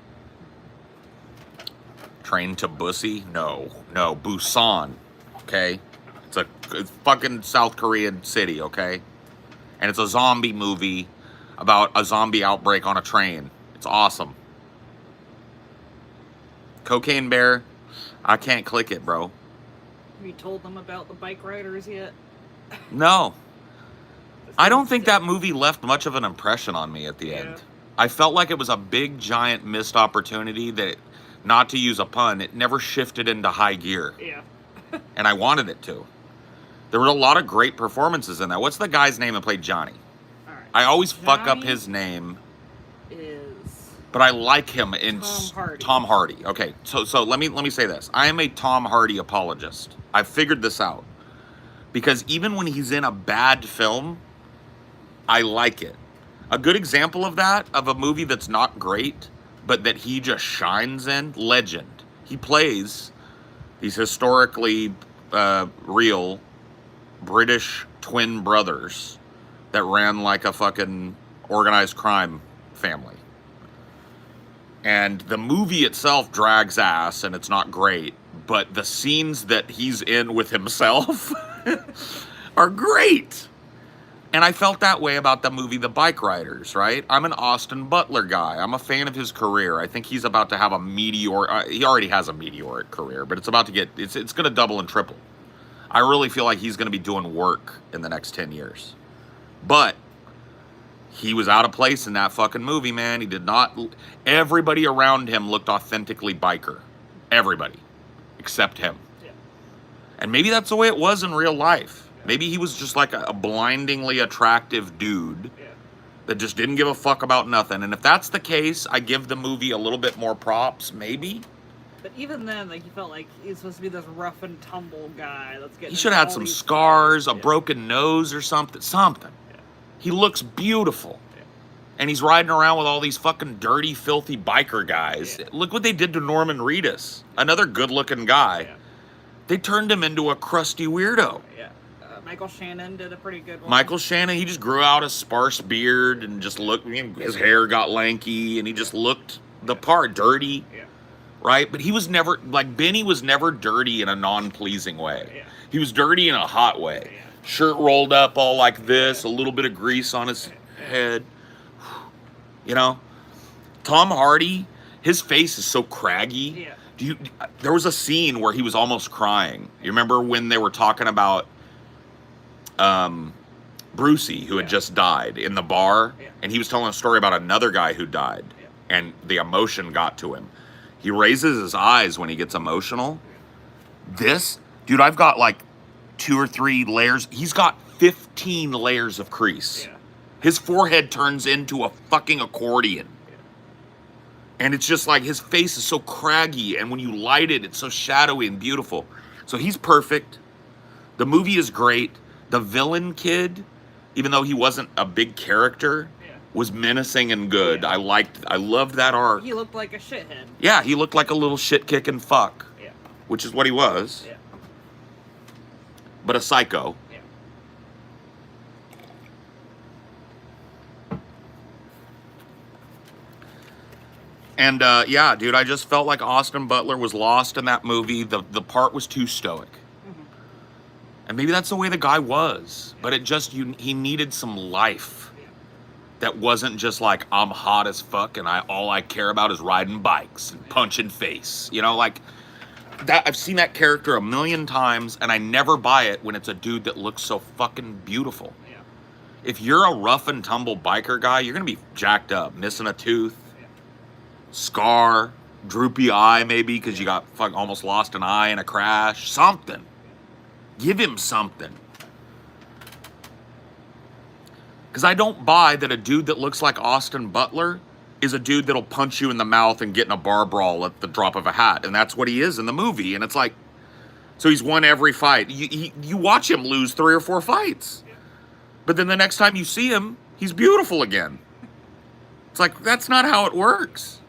Train to Bussy? No, Busan, okay? It's fucking South Korean city, okay? And it's a zombie movie about a zombie outbreak on a train. It's awesome. Cocaine Bear, I can't click it, bro. Have you told them about the Bikeriders yet? No. I don't think that movie left much of an impression on me at the end. I felt like it was a big, giant missed opportunity that, not to use a pun, it never shifted into high gear. Yeah. And I wanted it to. There were a lot of great performances in that. What's the guy's name that played Johnny? All right. I always fuck up his name. But I like him in Tom Hardy. Okay, so let me say this. I am a Tom Hardy apologist. I've figured this out. Because even when he's in a bad film, I like it. A good example of that, of a movie that's not great, but that he just shines in, Legend. He plays these historically real British twin brothers that ran like a fucking organized crime family. And the movie itself drags ass and it's not great, but the scenes that he's in with himself are great. And I felt that way about the movie The Bikeriders, right? I'm an Austin Butler guy. I'm a fan of his career. I think he's about to have a meteoric... he already has a meteoric career, but it's about to get... It's going to double and triple. I really feel like he's going to be doing work in the next 10 years. But he was out of place in that fucking movie, man. He did not... Everybody around him looked authentically biker. Everybody. Except him. Yeah. And maybe that's the way it was in real life. Maybe he was just like a blindingly attractive dude that just didn't give a fuck about nothing. And if that's the case, I give the movie a little bit more props, maybe. But even then, like, he felt like he was supposed to be this rough and tumble guy that's getting... He should have had some scars, a broken nose or something. Something. Yeah. He looks beautiful. Yeah. And he's riding around with all these fucking dirty, filthy biker guys. Yeah. Look what they did to Norman Reedus, another good-looking guy. Yeah. They turned him into a crusty weirdo. Yeah. Michael Shannon did a pretty good one. Michael Shannon, he just grew out a sparse beard and just looked, his hair got lanky and he just looked the part, dirty, Yeah. right? But he was never, like, Benny was never dirty in a non-pleasing way. Yeah. He was dirty in a hot way. Yeah. Shirt rolled up all like this, a little bit of grease on his head. You know? Tom Hardy, his face is so craggy. Yeah. There was a scene where he was almost crying. You remember when they were talking about Brucey, who had just died in the bar, and he was telling a story about another guy who died, and the emotion got to him. He raises his eyes when he gets emotional. This, dude, I've got like 2 or 3 layers. He's got 15 layers of crease. Yeah. His forehead turns into a fucking accordion. And it's just like his face is so craggy, and when you light it, it's so shadowy and beautiful. So he's perfect. The movie is great. The villain kid, even though he wasn't a big character, was menacing and good. Yeah. I loved that arc. He looked like a shithead. Yeah, he looked like a little shit-kicking fuck. Yeah. Which is what he was. Yeah. But a psycho. Yeah. And yeah, dude, I just felt like Austin Butler was lost in that movie. The part was too stoic. Mm-hmm. And maybe that's the way the guy was. But it just, he needed some life. Yeah. That wasn't just like, I'm hot as fuck and all I care about is riding bikes and punching face. You know, like, that. I've seen that character a million times and I never buy it when it's a dude that looks so fucking beautiful. Yeah. If you're a rough and tumble biker guy, you're going to be jacked up, missing a tooth. Scar, droopy eye maybe because you got almost lost an eye in a crash. Something. Give him something. Because I don't buy that a dude that looks like Austin Butler is a dude that'll punch you in the mouth and get in a bar brawl at the drop of a hat. And that's what he is in the movie. And it's like, so he's won every fight. You watch him lose 3 or 4 fights. But then the next time you see him, he's beautiful again. It's like, that's not how it works.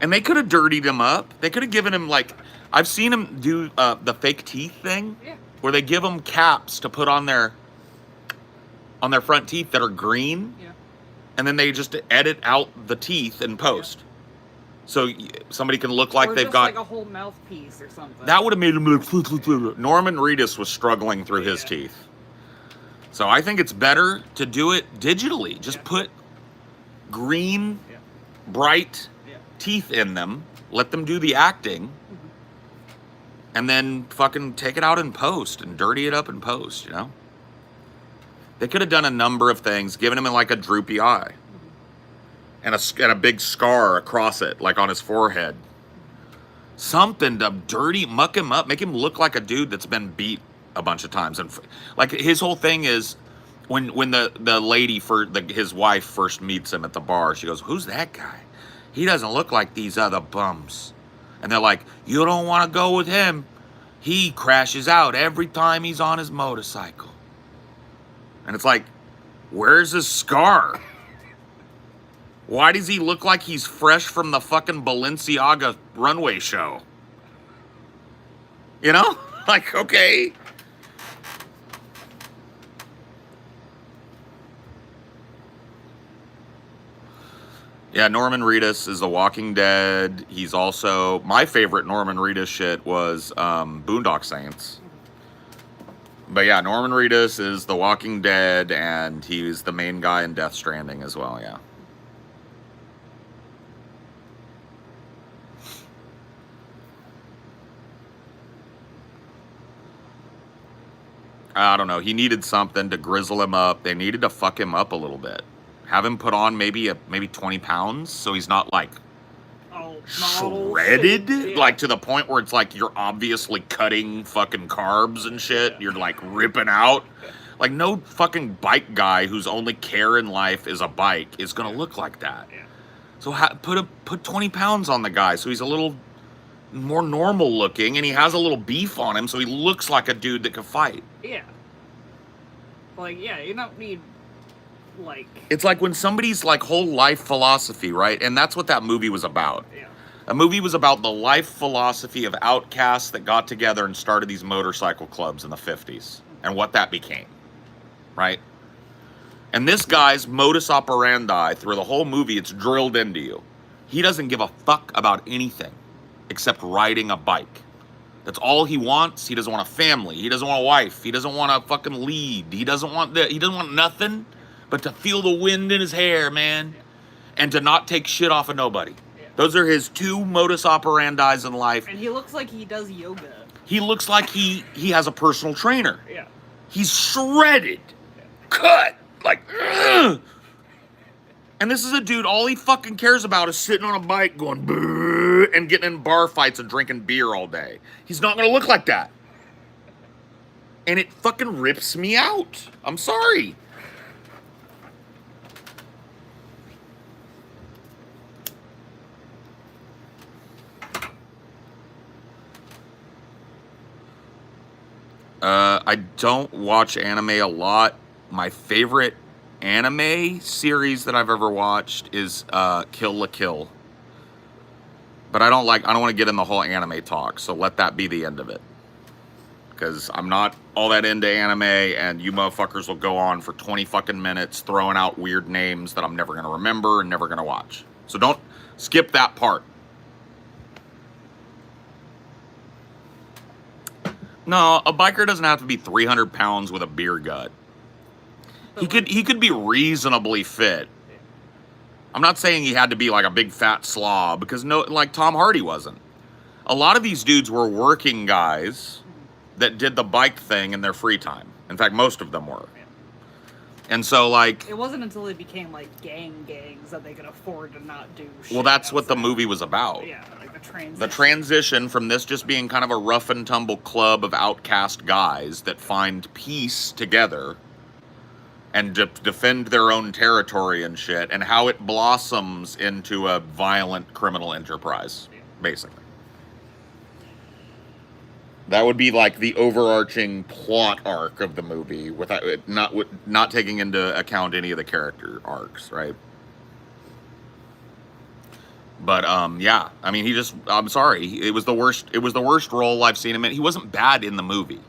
And they could have dirtied him up. They could have given him, like, I've seen him do the fake teeth thing, where they give them caps to put on their front teeth that are green, and then they just edit out the teeth in post, so somebody can look like they've got like a whole mouthpiece or something. That would have made him look. Norman Reedus was struggling through his teeth, so I think it's better to do it digitally. Just put green, bright teeth in them, let them do the acting, and then fucking take it out in post and dirty it up in post, you know? They could have done a number of things, given him like a droopy eye and a big scar across it, like on his forehead. Something to muck him up, make him look like a dude that's been beat a bunch of times. And like his whole thing is when the lady, his wife first meets him at the bar, she goes, "Who's that guy? He doesn't look like these other bums." And they're like, "You don't want to go with him. He crashes out every time he's on his motorcycle." And it's like, where's his scar? Why does he look like he's fresh from the fucking Balenciaga runway show? You know? Like, okay. Yeah, Norman Reedus is The Walking Dead. He's also, my favorite Norman Reedus shit was Boondock Saints. But yeah, Norman Reedus is The Walking Dead, and he's the main guy in Death Stranding as well, yeah. I don't know. He needed something to grizzle him up. They needed to fuck him up a little bit. Have him put on maybe 20 pounds so he's not like shredded, like to the point where it's like you're obviously cutting fucking carbs and shit. You're like ripping out. Like no fucking bike guy whose only care in life is a bike is gonna look like that. So put 20 pounds on the guy so he's a little more normal looking and he has a little beef on him so he looks like a dude that can fight. Yeah. Like, yeah, you don't need, like... It's like when somebody's, like, whole life philosophy, right? And that's what that movie was about. Yeah. A movie was about the life philosophy of outcasts that got together and started these motorcycle clubs in the 50s. And what that became, right? And this guy's modus operandi through the whole movie, it's drilled into you. He doesn't give a fuck about anything except riding a bike. That's all he wants. He doesn't want a family. He doesn't want a wife. He doesn't want a fucking lead. He doesn't want nothing but to feel the wind in his hair, man. And to not take shit off of nobody. Yeah. Those are his two modus operandis in life. And he looks like he does yoga. He looks like he has a personal trainer. Yeah. He's shredded. Cut. Like, ugh. And this is a dude, all he fucking cares about is sitting on a bike going, "Brrr," and getting in bar fights and drinking beer all day. He's not gonna look like that. And it fucking rips me out. I'm sorry. I don't watch anime a lot. My favorite anime series that I've ever watched is Kill la Kill. But I don't want to get in the whole anime talk, so let that be the end of it. Because I'm not all that into anime, and you motherfuckers will go on for 20 fucking minutes throwing out weird names that I'm never going to remember and never going to watch. So don't skip that part. No, a biker doesn't have to be 300 pounds with a beer gut. He could be reasonably fit. I'm not saying he had to be like a big fat slob, because no, like Tom Hardy wasn't. A lot of these dudes were working guys that did the bike thing in their free time. In fact, most of them were. And so, like... It wasn't until they became, like, gangs that they could afford to not do shit. Well, that's what the movie was about. Yeah, like the transition. The transition from this just being kind of a rough and tumble club of outcast guys that find peace together and defend their own territory and shit, and how it blossoms into a violent criminal enterprise, basically. That would be like the overarching plot arc of the movie, without not taking into account any of the character arcs, right? But yeah, I mean, I'm sorry, it was the worst role I've seen him in. He wasn't bad in the movie.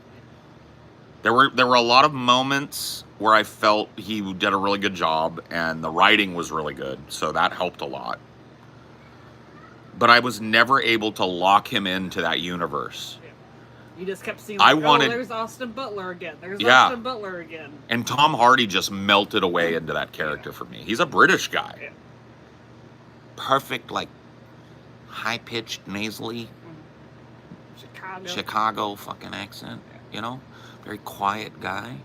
There were a lot of moments where I felt he did a really good job, and the writing was really good, so that helped a lot. But I was never able to lock him into that universe. You just kept seeing, like, there's Austin Butler again. Austin Butler again. And Tom Hardy just melted away into that character for me. He's a British guy. Yeah. Perfect, like, high-pitched, nasally Chicago fucking accent, you know? Very quiet guy.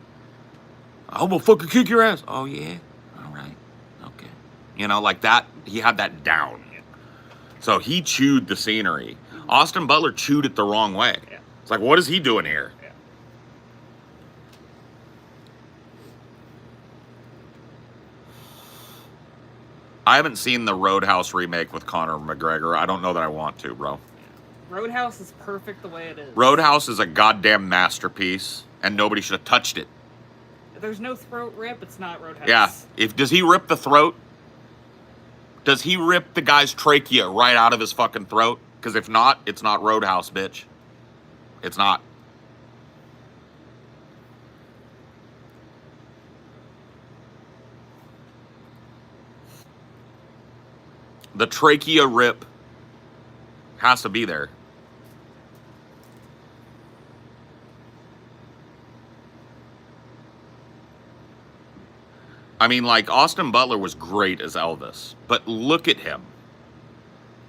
I'm gonna fucking kick your ass. Oh, yeah? All right. Okay. You know, like that, he had that down. So he chewed the scenery. Austin Butler chewed it the wrong way. Yeah. It's like, what is he doing here? Yeah. I haven't seen the Roadhouse remake with Conor McGregor. I don't know that I want to, bro. Roadhouse is perfect the way it is. Roadhouse is a goddamn masterpiece, and nobody should have touched it. If there's no throat rip, it's not Roadhouse. Yeah. Does he rip the throat? Does he rip the guy's trachea right out of his fucking throat? Because if not, it's not Roadhouse, bitch. It's not. The trachea rip has to be there. I mean, like, Austin Butler was great as Elvis, but look at him.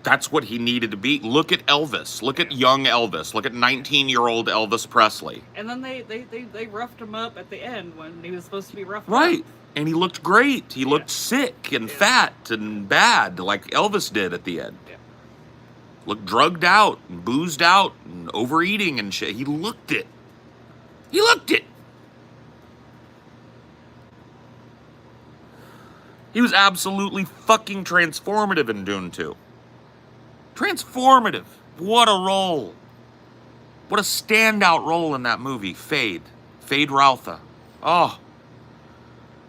That's what he needed to be. Look at Elvis. Look at young Elvis. Look at 19-year-old Elvis Presley. And then they roughed him up at the end when he was supposed to be roughed up. Right. And he looked great. He looked sick and fat and bad, like Elvis did at the end. Yeah. Looked drugged out and boozed out and overeating and shit. He looked it. He looked it. He was absolutely fucking transformative in Dune 2. Transformative. What a role. What a standout role in that movie. Fade Ralpha. Oh,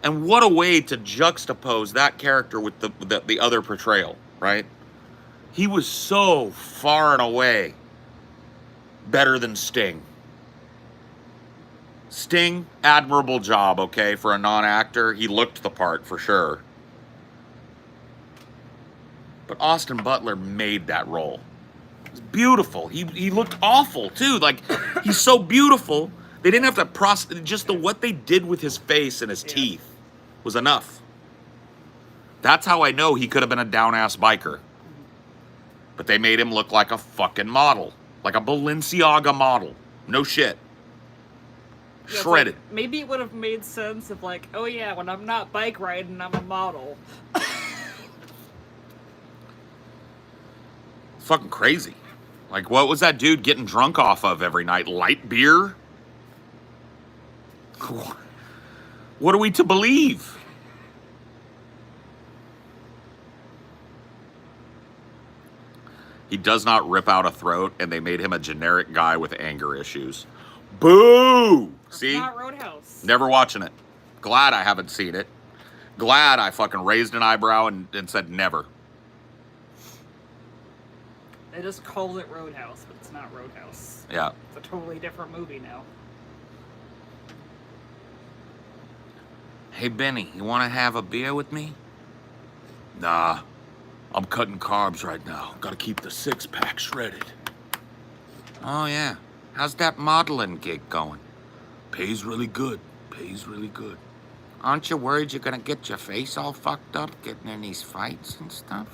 And what a way to juxtapose that character with the other portrayal, right? He was so far and away better than Sting. Sting, admirable job, okay, for a non-actor. He looked the part for sure. But Austin Butler made that role. It was beautiful. He looked awful too. Like, he's so beautiful. They didn't have to process, just what they did with his face and his teeth was enough. That's how I know he could have been a down-ass biker. But they made him look like a fucking model. Like a Balenciaga model. No shit. Yeah, shredded. Like, maybe it would have made sense if, like, oh yeah, when I'm not bike riding, I'm a model. Fucking crazy. Like, what was that dude getting drunk off of every night? Light beer? What are we to believe? He does not rip out a throat, and they made him a generic guy with anger issues. Boo! See? Not Roadhouse. Never watching it. Glad I haven't seen it. Glad I fucking raised an eyebrow and said never. They just called it Roadhouse, but it's not Roadhouse. Yeah. It's a totally different movie now. Hey, Benny, you want to have a beer with me? Nah, I'm cutting carbs right now. Gotta keep the six-pack shredded. Oh, yeah. How's that modeling gig going? Pays really good. Pays really good. Aren't you worried you're gonna get your face all fucked up getting in these fights and stuff?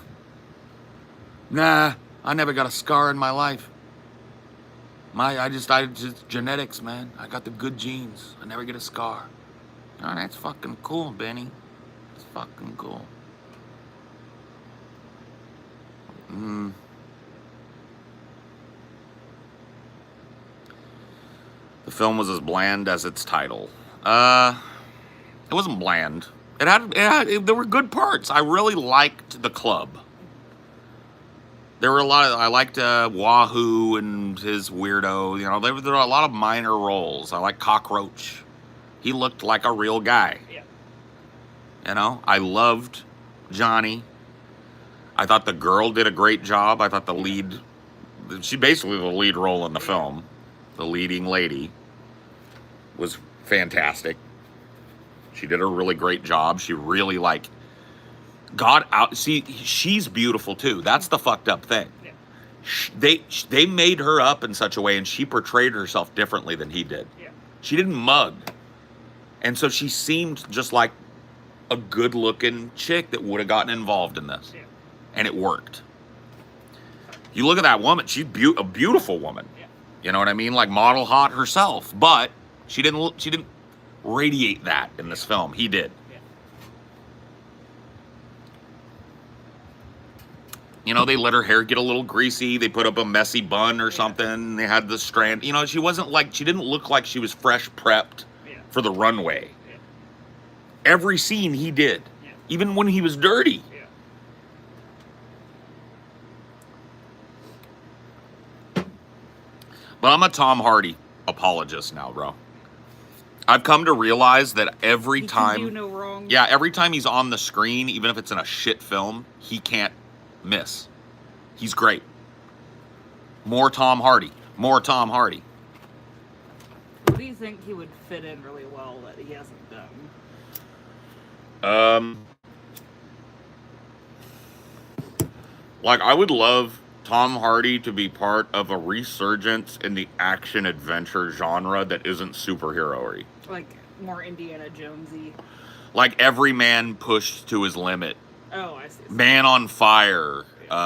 Nah, I never got a scar in my life. I just genetics, man. I got the good genes. I never get a scar. Oh, that's fucking cool, Benny. It's fucking cool. The film was as bland as its title. It wasn't bland. There were good parts. I really liked the club. There were I liked Wahoo and his weirdo. You know, there were a lot of minor roles. I liked Cockroach. He looked like a real guy. Yeah. You know, I loved Johnny. I thought the girl did a great job. I thought the lead, she basically the lead role in the film, the leading lady, was fantastic. She did a really great job. She really got out. See, she's beautiful too. That's the fucked up thing. Yeah. They made her up in such a way, and she portrayed herself differently than he did. Yeah. She didn't mug. And so she seemed just like a good-looking chick that would have gotten involved in this. Yeah. And it worked. You look at that woman, she's a beautiful woman. Yeah. You know what I mean? Like model hot herself. But she didn't radiate that in this film. He did. Yeah. You know, they let her hair get a little greasy. They put up a messy bun or something. They had the strand. You know, she didn't look like she was fresh prepped for the runway. Yeah. Every scene he did, even when he was dirty. Yeah. But I'm a Tom Hardy apologist now, bro. I've come to realize that every time, can do no wrong. Yeah, every time he's on the screen, even if it's in a shit film, he can't miss. He's great. More Tom Hardy. More Tom Hardy. What do you think he would fit in really well that he hasn't done? Like, I would love Tom Hardy to be part of a resurgence in the action-adventure genre that isn't superhero-y. Like, more Indiana Jonesy. Like, every man pushed to his limit. Oh, I see. Man on Fire. You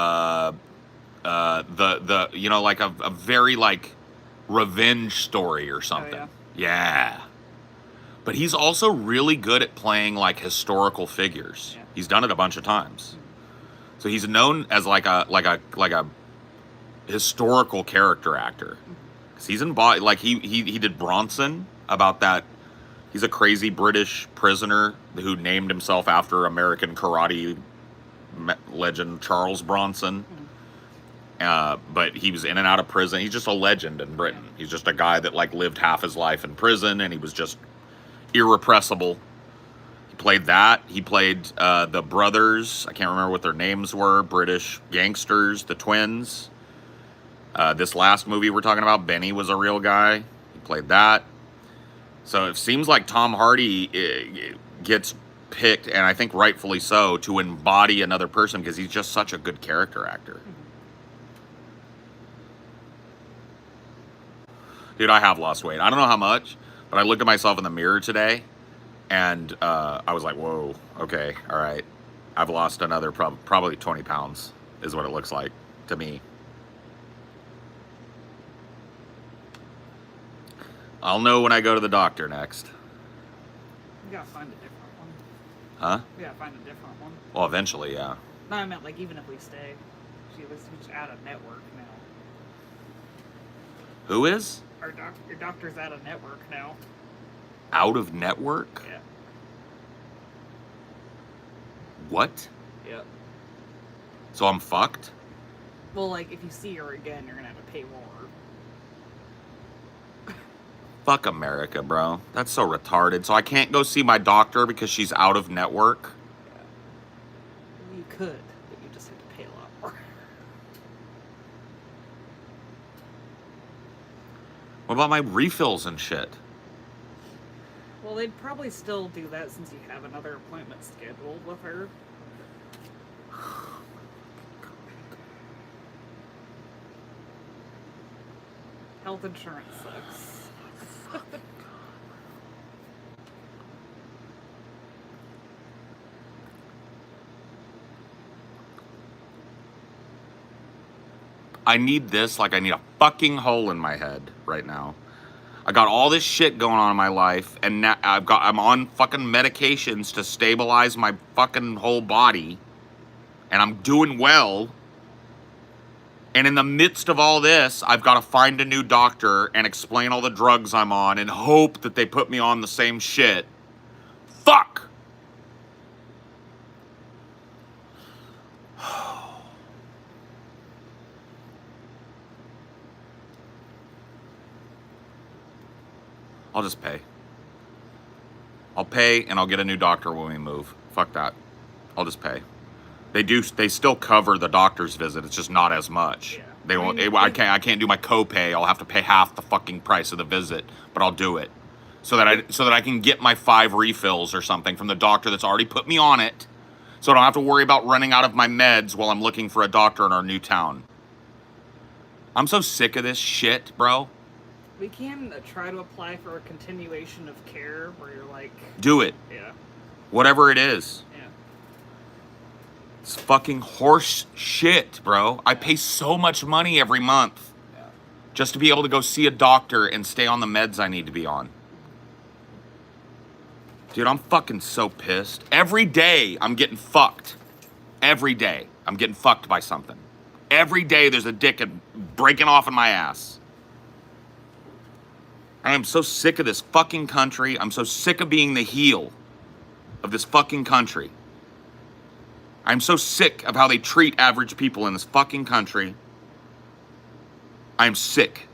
know, like a very, like, revenge story or something. Oh, yeah. But he's also really good at playing like historical figures. Yeah. He's done it a bunch of times. So he's known as like a historical character actor. Cause he's in he did Bronson about that. He's a crazy British prisoner who named himself after American karate legend Charles Bronson. But he was in and out of prison. He's just a legend in Britain. He's just a guy that like lived half his life in prison, and he was just irrepressible. He played that. He played the brothers. I can't remember what their names were. British gangsters, the twins. This last movie we're talking about, Benny was a real guy. He played that. So it seems like Tom Hardy gets picked, and I think rightfully so, to embody another person because he's just such a good character actor. Dude, I have lost weight. I don't know how much, but I looked at myself in the mirror today, and I was like, whoa, okay, all right. I've lost another probably 20 pounds is what it looks like to me. I'll know when I go to the doctor next. You gotta find a different one. Huh? You gotta find a different one. Well, eventually, yeah. No, I meant like even if we stay, she's out of network now. Who is? Your doctor's out of network now. Out of network? Yeah. What? Yep. So I'm fucked? Well, like, if you see her again, you're gonna have to pay more. Fuck America, bro. That's so retarded. So I can't go see my doctor because she's out of network? Yeah. You could, but you just have to pay a lot more. What about my refills and shit? Well, they'd probably still do that since you have another appointment scheduled with her. Health insurance sucks. I need this like I need a fucking hole in my head right now. I got all this shit going on in my life, and now I'm on fucking medications to stabilize my fucking whole body, and I'm doing well. And in the midst of all this, I've got to find a new doctor and explain all the drugs I'm on and hope that they put me on the same shit. Fuck! I'll just pay. I'll pay and I'll get a new doctor when we move. Fuck that. I'll just pay. They still cover the doctor's visit. It's just not as much. Yeah. They won't. I can't do my copay. I'll have to pay half the fucking price of the visit, but I'll do it so that I can get my 5 refills or something from the doctor that's already put me on it, so I don't have to worry about running out of my meds while I'm looking for a doctor in our new town. I'm so sick of this shit, bro. We can try to apply for a continuation of care where you're like... Do it. Yeah. Whatever it is. Yeah. It's fucking horse shit, bro. I pay so much money every month just to be able to go see a doctor and stay on the meds I need to be on. Dude, I'm fucking so pissed. Every day I'm getting fucked. Every day I'm getting fucked by something. Every day there's a dick breaking off in my ass. I am so sick of this fucking country. I'm so sick of being the heel of this fucking country. I'm so sick of how they treat average people in this fucking country. I'm sick.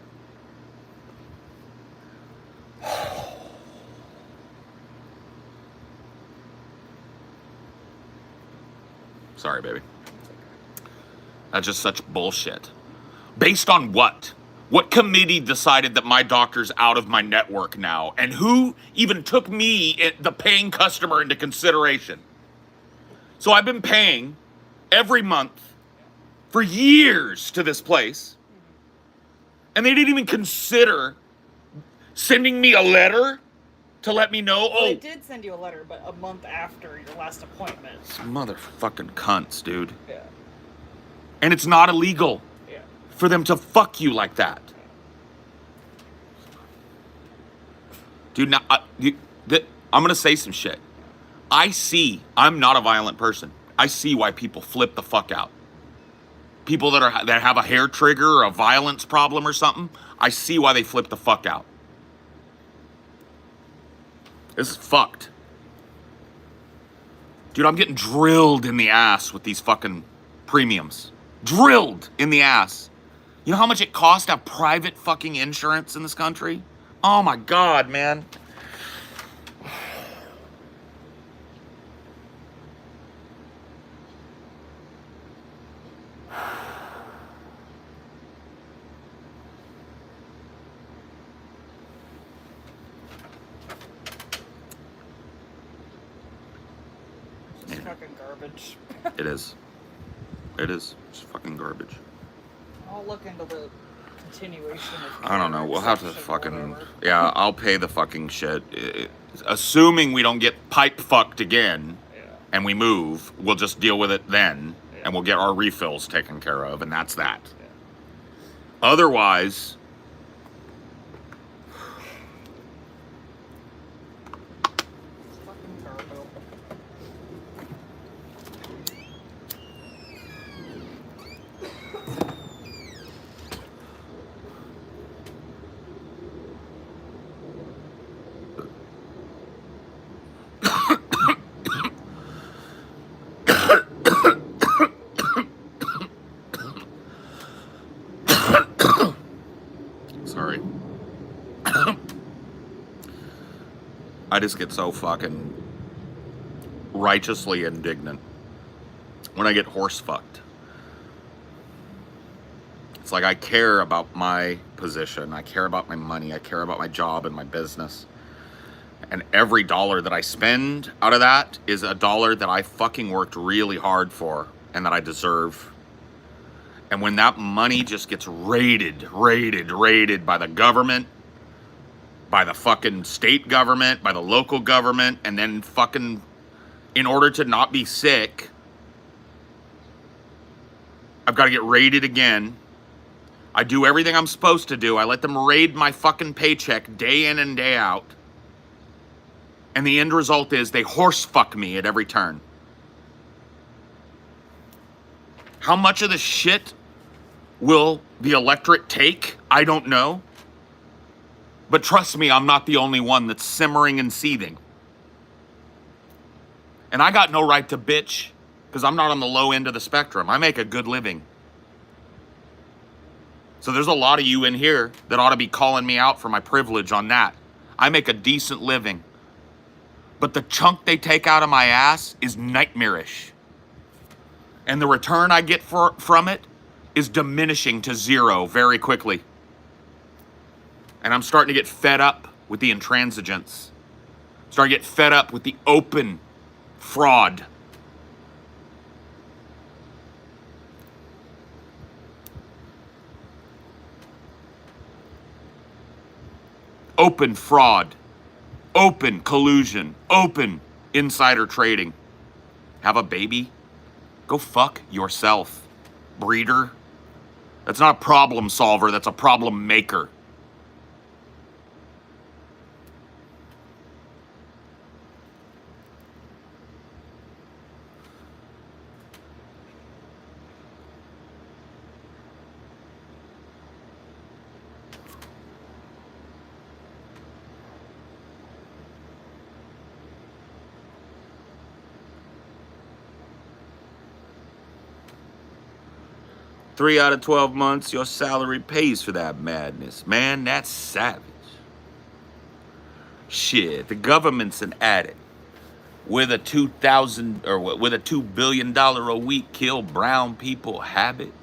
Sorry, baby. That's just such bullshit. Based on what? What committee decided that my doctor's out of my network now? And who even took me, the paying customer, into consideration? So I've been paying every month for years to this place. And they didn't even consider sending me a letter to let me know, Well, they did send you a letter, but a month after your last appointment. These motherfucking cunts, dude. Yeah. And it's not illegal for them to fuck you like that. Dude, now, I'm going to say some shit. I'm not a violent person. I see why people flip the fuck out. People that have a hair trigger or a violence problem or something, I see why they flip the fuck out. This is fucked. Dude, I'm getting drilled in the ass with these fucking premiums. Drilled in the ass. You know how much it costs to have private fucking insurance in this country? Oh my God, man. fucking garbage. It is. It is. It's fucking garbage. I'll look into the continuation of I don't know. We'll have to exception, fucking... whatever. Yeah, I'll pay the fucking shit. Assuming we don't get pipe fucked again Yeah. and we move, we'll just deal with it then. Yeah. And we'll get our refills taken care of, and that's that. Yeah. Otherwise... Fucking garbo. Sorry. I just get so fucking righteously indignant when I get horse fucked. It's like I care about my position, I care about my money, I care about my job and my business. And every dollar that I spend out of that is a dollar that I fucking worked really hard for and that I deserve. And when that money just gets raided by the government, by the fucking state government, by the local government, and then fucking, in order to not be sick, I've got to get raided again. I do everything I'm supposed to do. I let them raid my fucking paycheck day in and day out. And the end result is they horse fuck me at every turn. How much of the shit will the electorate take? I don't know. But trust me, I'm not the only one that's simmering and seething. And I got no right to bitch, because I'm not on the low end of the spectrum. I make a good living. So there's a lot of you in here that ought to be calling me out for my privilege on that. I make a decent living. But the chunk they take out of my ass is nightmarish. And the return I get from it is diminishing to zero very quickly. And I'm starting to get fed up with the intransigence. Starting to get fed up with the open fraud. Open fraud. Open collusion. Open insider trading. Have a baby? Go fuck yourself, breeder. That's not a problem solver, that's a problem maker. Three out of 12 months, your salary pays for that madness. Man, that's savage. Shit, the government's an addict. With a $2 billion a week kill brown people habit.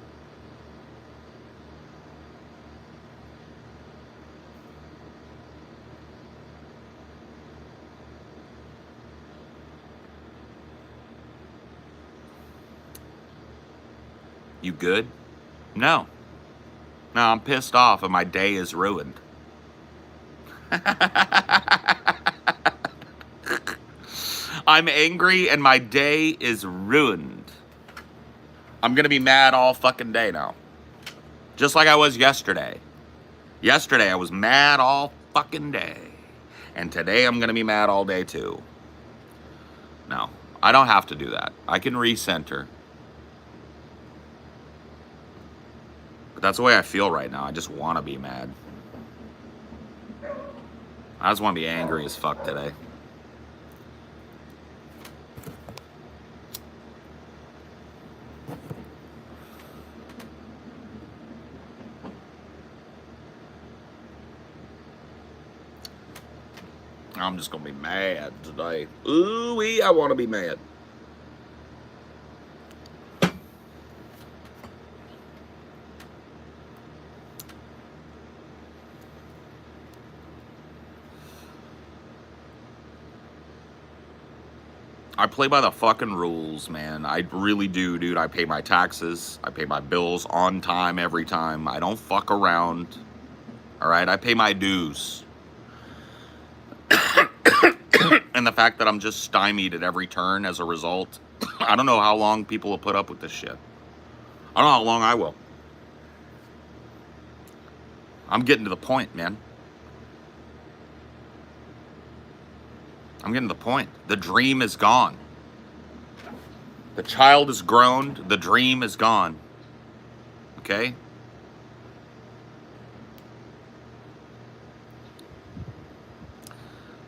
You good? No. No, I'm pissed off and my day is ruined. I'm angry and my day is ruined. I'm gonna be mad all fucking day now. Just like I was yesterday. Yesterday I was mad all fucking day. And today I'm gonna be mad all day too. No, I don't have to do that. I can recenter. But that's the way I feel right now. I just want to be mad. I just want to be angry as fuck today. I'm just going to be mad today. Ooh-wee, I want to be mad. I play by the fucking rules, man. I really do, dude. I pay my taxes. I pay my bills on time every time. I don't fuck around. All right? I pay my dues. And the fact that I'm just stymied at every turn as a result, I don't know how long people will put up with this shit. I don't know how long I will. I'm getting to the point, man. I'm getting to the point. The dream is gone. The child is grown. The dream is gone. Okay?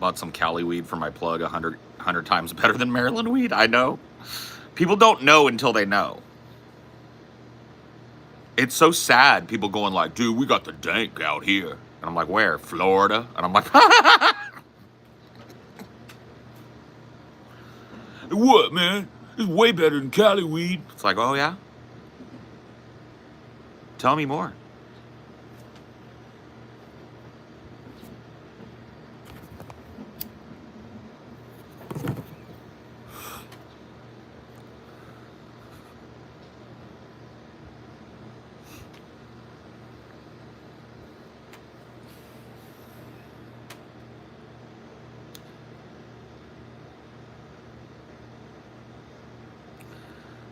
Bought some Cali weed for my plug, 100 times better than Maryland weed. I know. People don't know until they know. It's so sad. People going like, dude, we got the dank out here. And I'm like, where? Florida? And I'm like, what, man? It's way better than Cali weed. It's like, oh, yeah? Tell me more.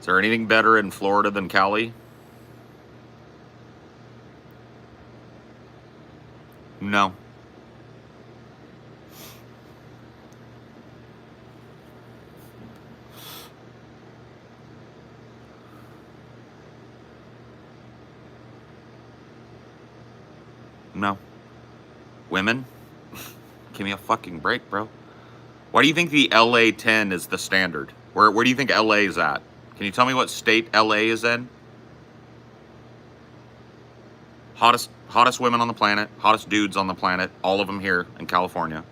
Is there anything better in Florida than Cali? No. No. Women? Give me a fucking break, bro. Why do you think the LA 10 is the standard? Where do you think LA is at? Can you tell me what state LA is in? Hottest women on the planet, hottest dudes on the planet, all of them here in California.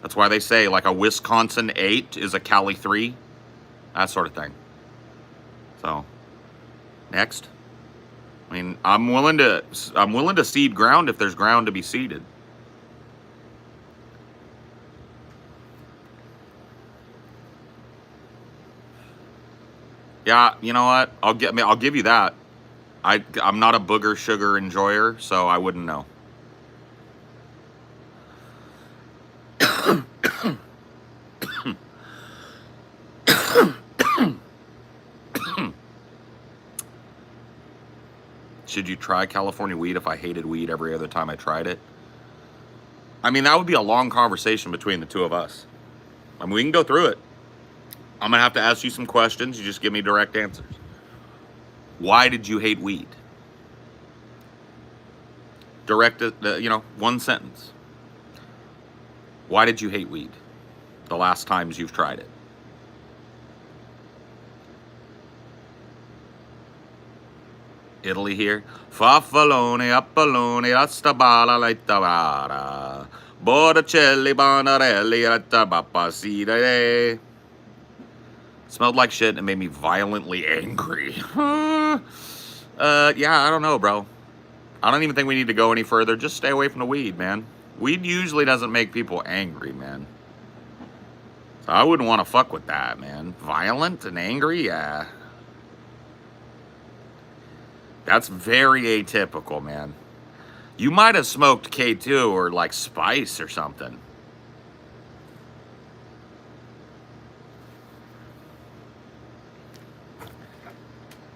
That's why they say like a Wisconsin 8 is a Cali 3, that sort of thing. So, next. I mean, I'm willing to cede ground if there's ground to be ceded. Yeah, you know what? I'll give you that. I'm not a booger sugar enjoyer, so I wouldn't know. Should you try California weed if I hated weed every other time I tried it? I mean, that would be a long conversation between the two of us. I mean, we can go through it. I'm going to have to ask you some questions. You just give me direct answers. Why did you hate weed? Direct, one sentence. Why did you hate weed the last times you've tried it? Italy here. Faffalone, appalone, rastabala, laitavara. Botticelli, Bonarelli, ratabapaside. Smelled like shit and it made me violently angry. Yeah, I don't know, bro. I don't even think we need to go any further. Just stay away from the weed, man. Weed usually doesn't make people angry, man. So I wouldn't want to fuck with that, man. Violent and angry? Yeah. That's very atypical, man. You might have smoked K2 or like Spice or something.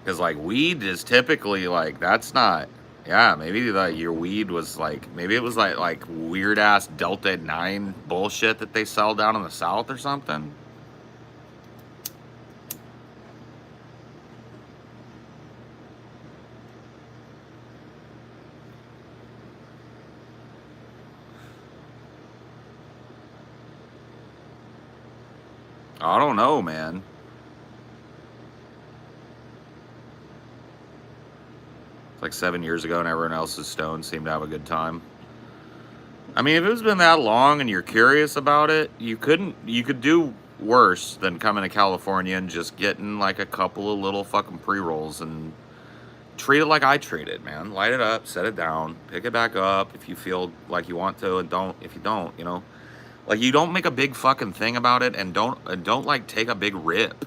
Because like weed is typically like, that's not, yeah, maybe like your weed was like, maybe it was like weird ass Delta 9 bullshit that they sell down in the South or something. I don't know, man. It's like 7 years ago and everyone else is stoned, seemed to have a good time. I mean, if it's been that long and you're curious about it, you could do worse than coming to California and just getting like a couple of little fucking pre-rolls and treat it like I treat it, man. Light it up, set it down, pick it back up if you feel like you want to, and don't if you don't, you know. Like, you don't make a big fucking thing about it, and don't like take a big rip.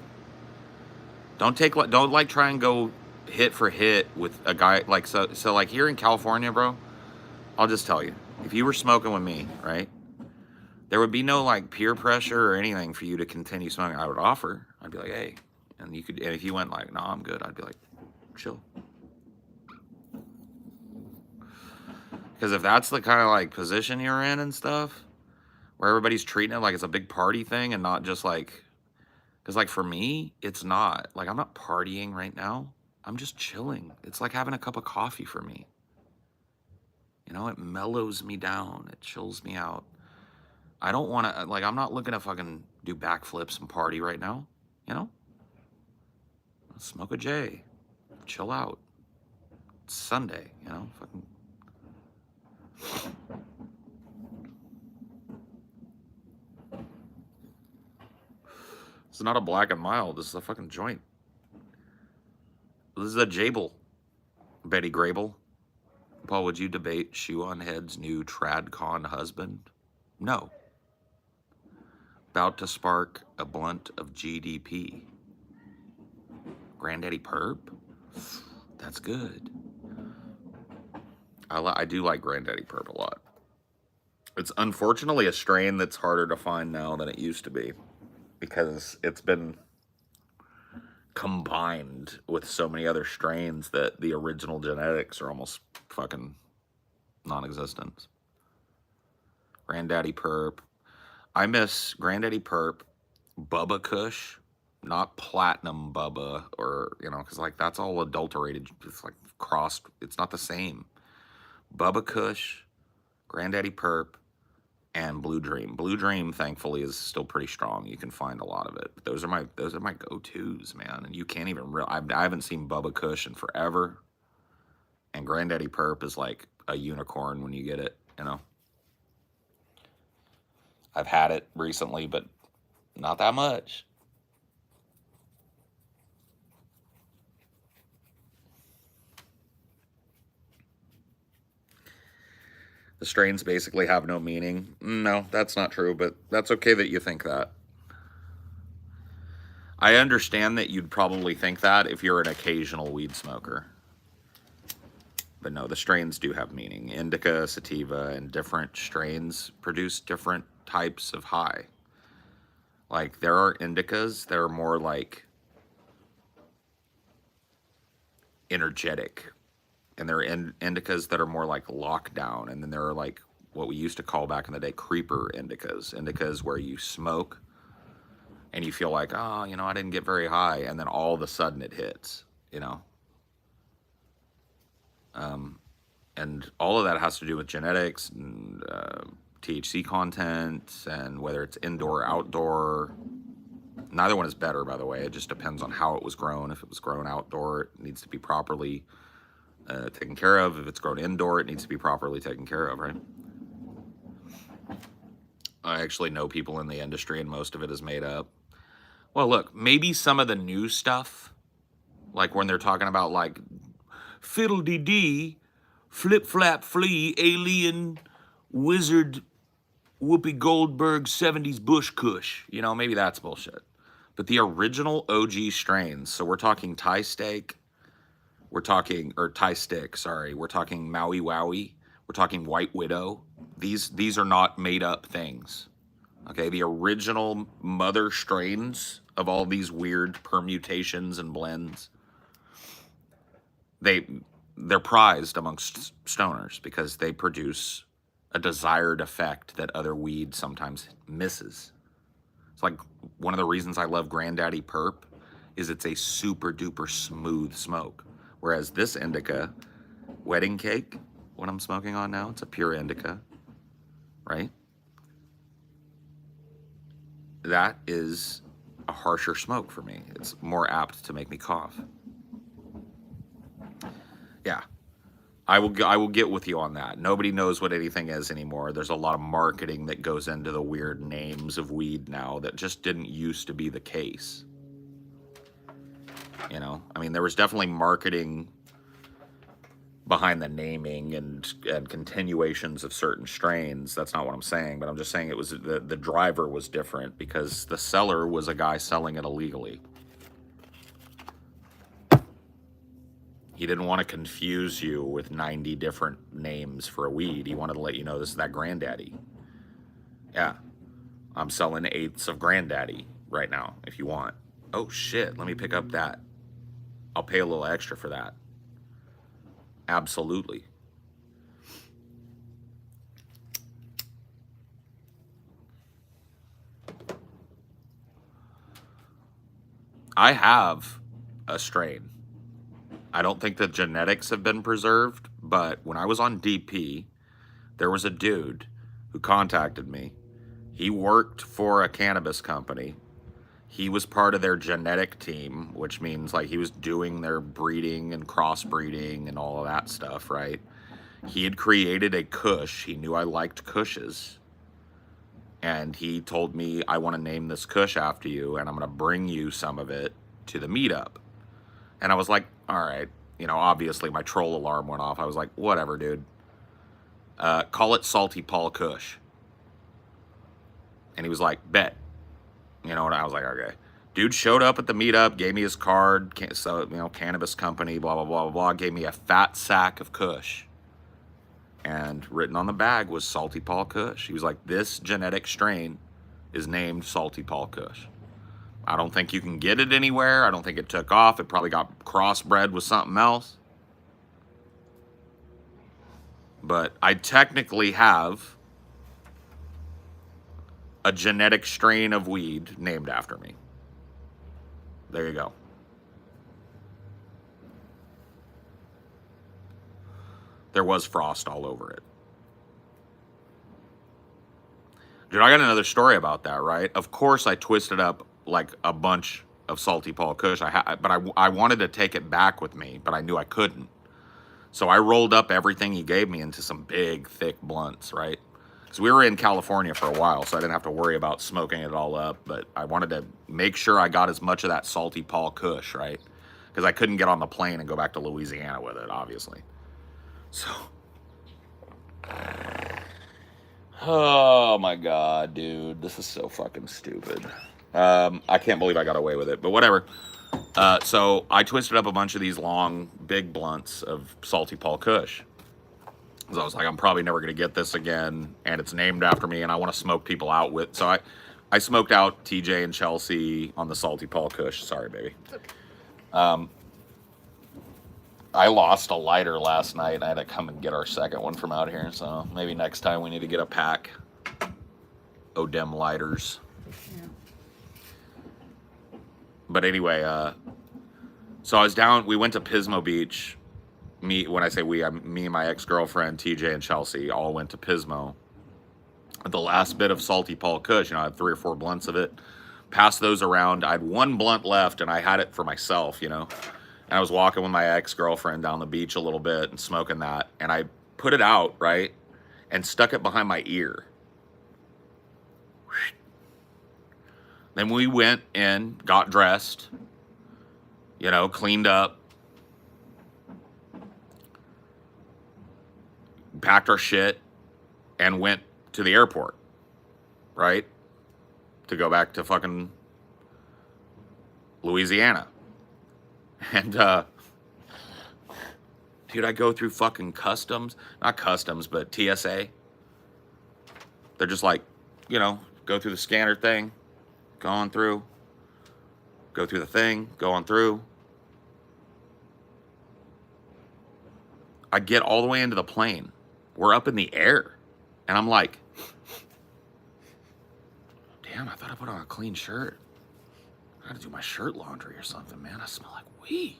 Don't like try and go hit for hit with a guy like so like here in California, bro. I'll just tell you, if you were smoking with me, right, there would be no like peer pressure or anything for you to continue smoking. I would offer. I'd be like, hey, and you could. And if you went like, no, I'm good, I'd be like, chill. Because if that's the kind of like position you're in and stuff, where everybody's treating it like it's a big party thing and not just like, because like for me, it's not. Like, I'm not partying right now. I'm just chilling. It's like having a cup of coffee for me. You know, it mellows me down. It chills me out. I don't want to, like, I'm not looking to fucking do backflips and party right now. You know? Smoke a J. Chill out. It's Sunday, you know? Fucking. This is not a Black and Mild. This is a fucking joint. This is a Jable. Betty Grable. Paul, would you debate Shoe on Head's new TradCon husband? No. About to spark a blunt of GDP. Granddaddy Perp? That's good. I do like Granddaddy Perp a lot. It's unfortunately a strain that's harder to find now than it used to be, because it's been combined with so many other strains that the original genetics are almost fucking non-existent. Granddaddy Perp. I miss Granddaddy Perp, Bubba Kush, not Platinum Bubba, or, you know, because like that's all adulterated. It's like crossed. It's not the same. Bubba Kush, Granddaddy Perp, and Blue Dream. Blue Dream, thankfully, is still pretty strong. You can find a lot of it. But those are my go-tos, man. And you can't even I haven't seen Bubba Kush in forever. And Granddaddy Perp is like a unicorn when you get it, you know. I've had it recently, but not that much. The strains basically have no meaning. No, that's not true, but that's okay that you think that. I understand that you'd probably think that if you're an occasional weed smoker. But no, the strains do have meaning. Indica, sativa, and different strains produce different types of high. Like, there are indicas that are more like energetic. And there are indicas that are more like lockdown. And then there are like what we used to call back in the day creeper indicas. Indicas where you smoke and you feel like, oh, you know, I didn't get very high. And then all of a sudden it hits, you know. And all of that has to do with genetics and THC content and whether it's indoor or outdoor. Neither one is better, by the way. It just depends on how it was grown. If it was grown outdoor, it needs to be properly taken care of. If it's grown indoor, it needs to be properly taken care of, right? I actually know people in the industry, and most of it is made up. Well, look, maybe some of the new stuff, like when they're talking about like fiddle-dee-dee, flip-flap-flea, alien, wizard, Whoopi Goldberg, 70s Bush Kush. You know, maybe that's bullshit. But the original OG strains, so we're talking Thai steak, we're talking, or Thai stick, sorry, we're talking Maui Wowie, we're talking White Widow. These are not made up things. Okay, the original mother strains of all these weird permutations and blends, they're prized amongst stoners because they produce a desired effect that other weed sometimes misses. It's like one of the reasons I love Granddaddy Perp is it's a super duper smooth smoke. Whereas this indica, Wedding Cake, what I'm smoking on now, it's a pure indica, right? That is a harsher smoke for me. It's more apt to make me cough. Yeah, I will get with you on that. Nobody knows what anything is anymore. There's a lot of marketing that goes into the weird names of weed now that just didn't used to be the case. You know, I mean, there was definitely marketing behind the naming and continuations of certain strains. That's not what I'm saying, but I'm just saying it was the driver was different because the seller was a guy selling it illegally. He didn't want to confuse you with 90 different names for a weed. He wanted to let you know this is that granddaddy. Yeah, I'm selling eighths of granddaddy right now if you want. Oh shit, let me pick up that. I'll pay a little extra for that. Absolutely. I have a strain. I don't think the genetics have been preserved, but when I was on DP, there was a dude who contacted me. He worked for a cannabis company. He was part of their genetic team, which means like he was doing their breeding and crossbreeding and all of that stuff, right? He had created a kush. He knew I liked kushes. And he told me, I want to name this kush after you, and I'm going to bring you some of it to the meetup. And I was like, all right. You know, obviously my troll alarm went off. I was like, whatever, dude. Call it Salty Paul Kush. And he was like, bet. You know, and I was like, okay. Dude showed up at the meetup, gave me his card, so, you know, cannabis company, blah, blah, blah, blah, blah. Gave me a fat sack of kush. And written on the bag was Salty Paul Kush. He was like, this genetic strain is named Salty Paul Kush. I don't think you can get it anywhere. I don't think it took off. It probably got crossbred with something else. But I technically have a genetic strain of weed named after me. There you go. There was frost all over it. Dude, I got another story about that, right? Of course, I twisted up like a bunch of Salty Paul Kush. But I wanted to take it back with me, but I knew I couldn't. So I rolled up everything he gave me into some big, thick blunts, right? Because we were in California for a while, so I didn't have to worry about smoking it all up. But I wanted to make sure I got as much of that Salty Paul Kush, right? Because I couldn't get on the plane and go back to Louisiana with it, obviously. So, oh my God, dude, this is so fucking stupid. I can't believe I got away with it, but whatever. So I twisted up a bunch of these long, big blunts of Salty Paul Kush. Because I was like, I'm probably never going to get this again, and it's named after me, and I want to smoke people out with. So I smoked out TJ and Chelsea on the Salty Paul Kush. Sorry, baby. I lost a lighter last night. I had to come and get our second one from out here. So maybe next time we need to get a pack. Odem lighters. Yeah. But anyway, so I was down. We went to Pismo Beach. When I say we, me and my ex-girlfriend, TJ and Chelsea, all went to Pismo. The last bit of Salty Paul Kush, you know, I had 3 or 4 blunts of it. Passed those around. I had 1 blunt left, and I had it for myself, you know. And I was walking with my ex-girlfriend down the beach a little bit and smoking that. And I put it out, right? And stuck it behind my ear. Then we went in, got dressed, you know, cleaned up, packed our shit, and went to the airport, right? To go back to fucking Louisiana. And, dude, I go through fucking customs. Not customs, but TSA. They're just like, you know, go through the scanner thing, go on through, go through the thing, go on through. I get all the way into the plane. We're up in the air. And I'm like, damn, I thought I put on a clean shirt. I gotta do my shirt laundry or something, man. I smell like weed.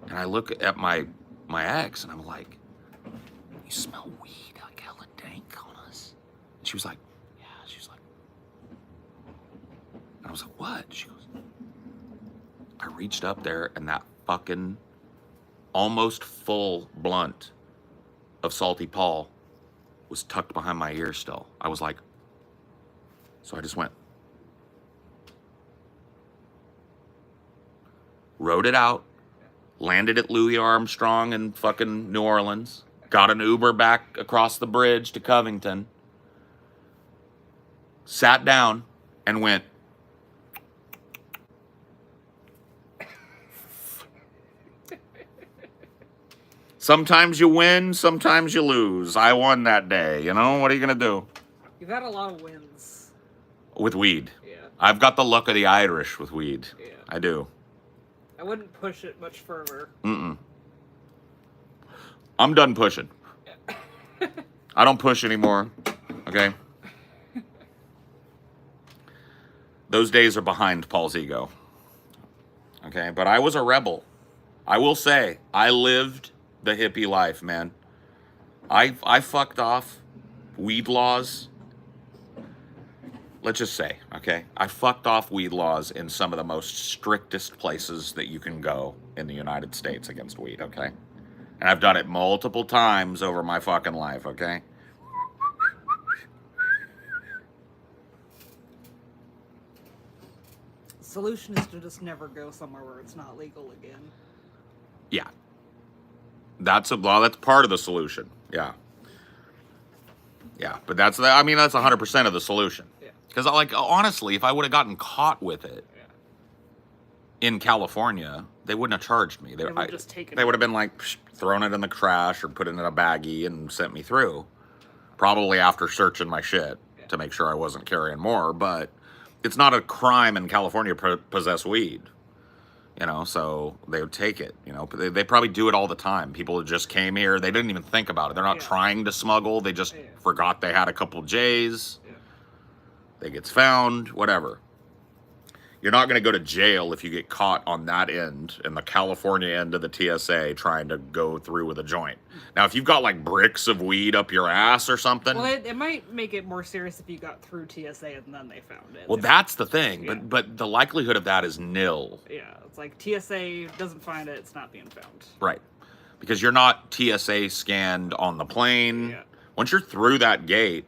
And I look at my ex and I'm like, you smell weed like hella dank on us. And she was like, yeah. She was like, and I was like, what? She goes, I reached up there and that fucking almost full blunt of Salty Paul was tucked behind my ear still. I was like, so I just went, wrote it out, landed at Louis Armstrong in fucking New Orleans, got an Uber back across the bridge to Covington, sat down, and went, sometimes you win, sometimes you lose. I won that day, you know? What are you going to do? You've had a lot of wins. With weed. Yeah. I've got the luck of the Irish with weed. Yeah. I do. I wouldn't push it much further. Mm-mm. I'm done pushing. I don't push anymore, okay? Those days are behind Paul's ego. Okay, but I was a rebel. I will say, I lived the hippie life, man. I fucked off weed laws. Let's just say, okay? I fucked off weed laws in some of the most strictest places that you can go in the United States against weed, okay? And I've done it multiple times over my fucking life, okay? The solution is to just never go somewhere where it's not legal again. Yeah. That's part of the solution. Yeah. Yeah, but that's 100% of the solution. Yeah. Because, like, honestly, if I would have gotten caught with it in California, they wouldn't have charged me. They would just take it. They would have been like, thrown it in the trash or put it in a baggie and sent me through. Probably after searching my shit to make sure I wasn't carrying more. But it's not a crime in California to possess weed. You know, so they would take it, you know. But they probably do it all the time. People just came here. They didn't even think about it. They're not trying to smuggle. They just forgot they had a couple J's. Yeah. They gets found, whatever. You're not going to go to jail if you get caught on that end, in the California end of the TSA, trying to go through with a joint. Now, if you've got, like, bricks of weed up your ass or something... Well, it might make it more serious if you got through TSA and then they found it. Well, that's the thing, but the likelihood of that is nil. Yeah, it's like TSA doesn't find it, it's not being found. Right. Because you're not TSA scanned on the plane. Yeah. Once you're through that gate,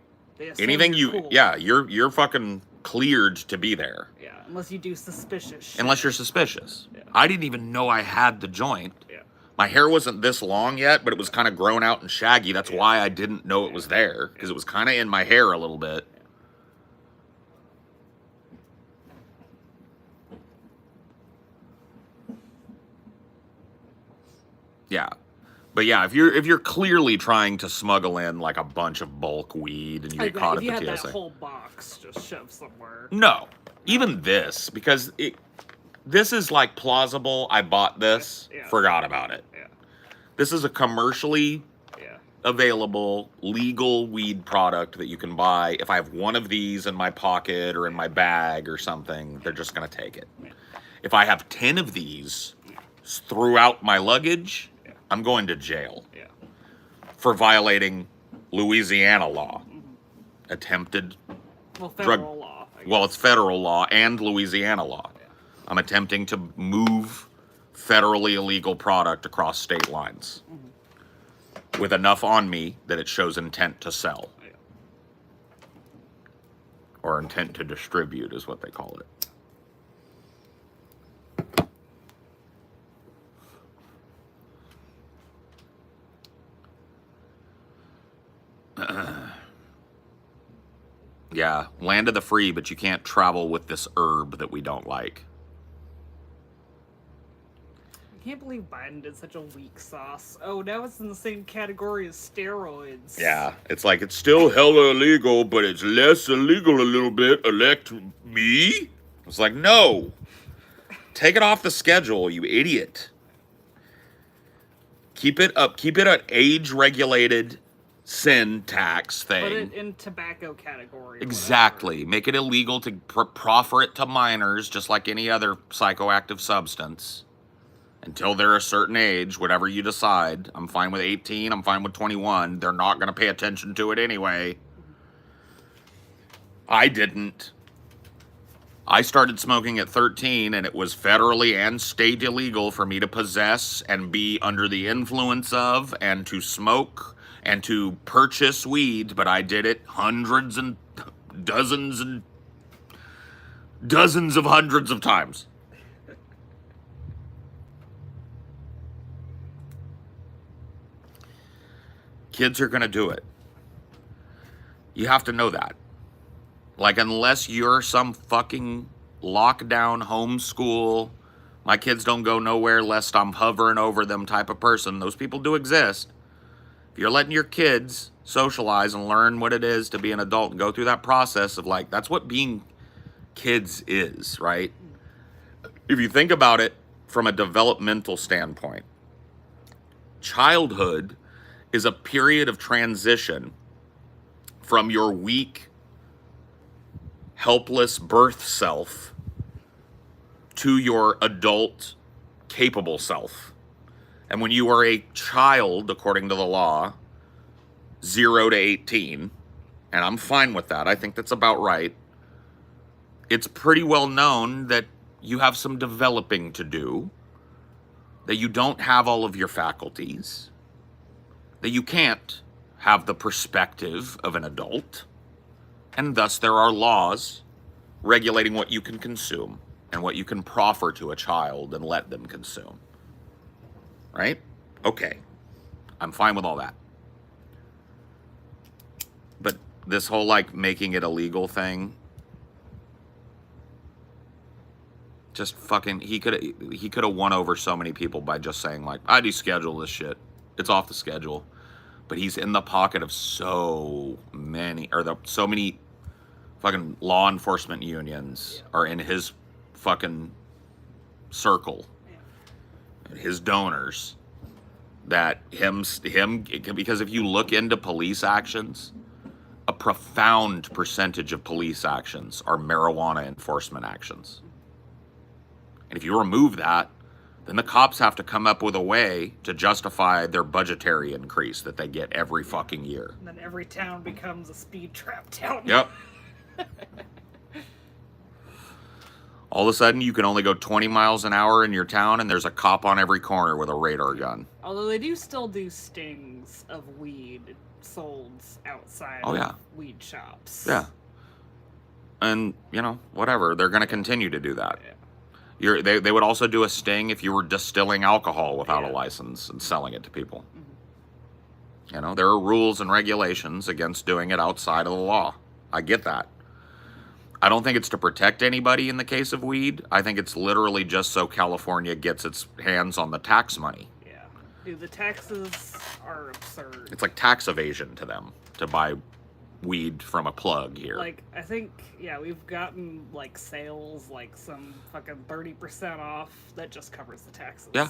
anything cool. You're fucking cleared to be there. Yeah, unless you do suspicious shit. Unless you're suspicious. Yeah. I didn't even know I had the joint. Yeah. My hair wasn't this long yet, but it was kind of grown out and shaggy. That's why I didn't know it was there, because it was kind of in my hair a little bit. Yeah. But yeah, if you're clearly trying to smuggle in like a bunch of bulk weed and you get caught at the TSA. If you had that whole box just shoved somewhere. No. Even this, because this is like plausible. I bought this, forgot about it. Yeah. This is a commercially available, legal weed product that you can buy. If I have one of these in my pocket or in my bag or something, they're just going to take it. Yeah. If I have 10 of these throughout my luggage, I'm going to jail for violating Louisiana law. Attempted federal law. Well, it's federal law and Louisiana law. Yeah. I'm attempting to move federally illegal product across state lines with enough on me that it shows intent to sell. Yeah. Or intent to distribute is what they call it. Yeah, land of the free, but you can't travel with this herb that we don't like. I can't believe Biden did such a weak sauce. Oh, now it's in the same category as steroids. Yeah, it's like, it's still hella illegal, but it's less illegal a little bit. Elect me? It's like, no. Take it off the schedule, you idiot. Keep it up. Keep it an age-regulated sin tax thing. Put it in tobacco category. Exactly. Make it illegal to proffer it to minors, just like any other psychoactive substance. Until they're a certain age, whatever you decide. I'm fine with 18, I'm fine with 21. They're not going to pay attention to it anyway. I didn't. I started smoking at 13, and it was federally and state illegal for me to possess and be under the influence of and to smoke and to purchase weed, but I did it hundreds and dozens of hundreds of times. Kids are going to do it. You have to know that. Like, unless you're some fucking lockdown, homeschool, my kids don't go nowhere lest I'm hovering over them type of person. Those people do exist. If you're letting your kids socialize and learn what it is to be an adult and go through that process of, like, that's what being kids is, right? If you think about it from a developmental standpoint, childhood is a period of transition from your weak, helpless birth self to your adult, capable self. And when you are a child, according to the law, 0 to 18, and I'm fine with that, I think that's about right, it's pretty well known that you have some developing to do, that you don't have all of your faculties, that you can't have the perspective of an adult, and thus there are laws regulating what you can consume and what you can proffer to a child and let them consume. Right? Okay. I'm fine with all that. But this whole, like, making it illegal thing, just fucking, he could have won over so many people by just saying, like, I deschedule this shit. It's off the schedule. But he's in the pocket of so many fucking law enforcement unions are in his fucking circle, his donors, that him, because if you look into police actions, a profound percentage of police actions are marijuana enforcement actions. And if you remove that, then the cops have to come up with a way to justify their budgetary increase that they get every fucking year. And then every town becomes a speed trap town. Yep. All of a sudden, you can only go 20 miles an hour in your town, and there's a cop on every corner with a radar gun. Although they do still do stings of weed sold outside of weed shops. Yeah. And, you know, whatever. They're going to continue to do that. Yeah. They would also do a sting if you were distilling alcohol without a license and selling it to people. Mm-hmm. You know, there are rules and regulations against doing it outside of the law. I get that. I don't think it's to protect anybody in the case of weed. I think it's literally just so California gets its hands on the tax money. Yeah. Dude, the taxes are absurd. It's like tax evasion to them to buy weed from a plug here. Like, I think, we've gotten, like, sales, like, some fucking 30% off that just covers the taxes. Yeah.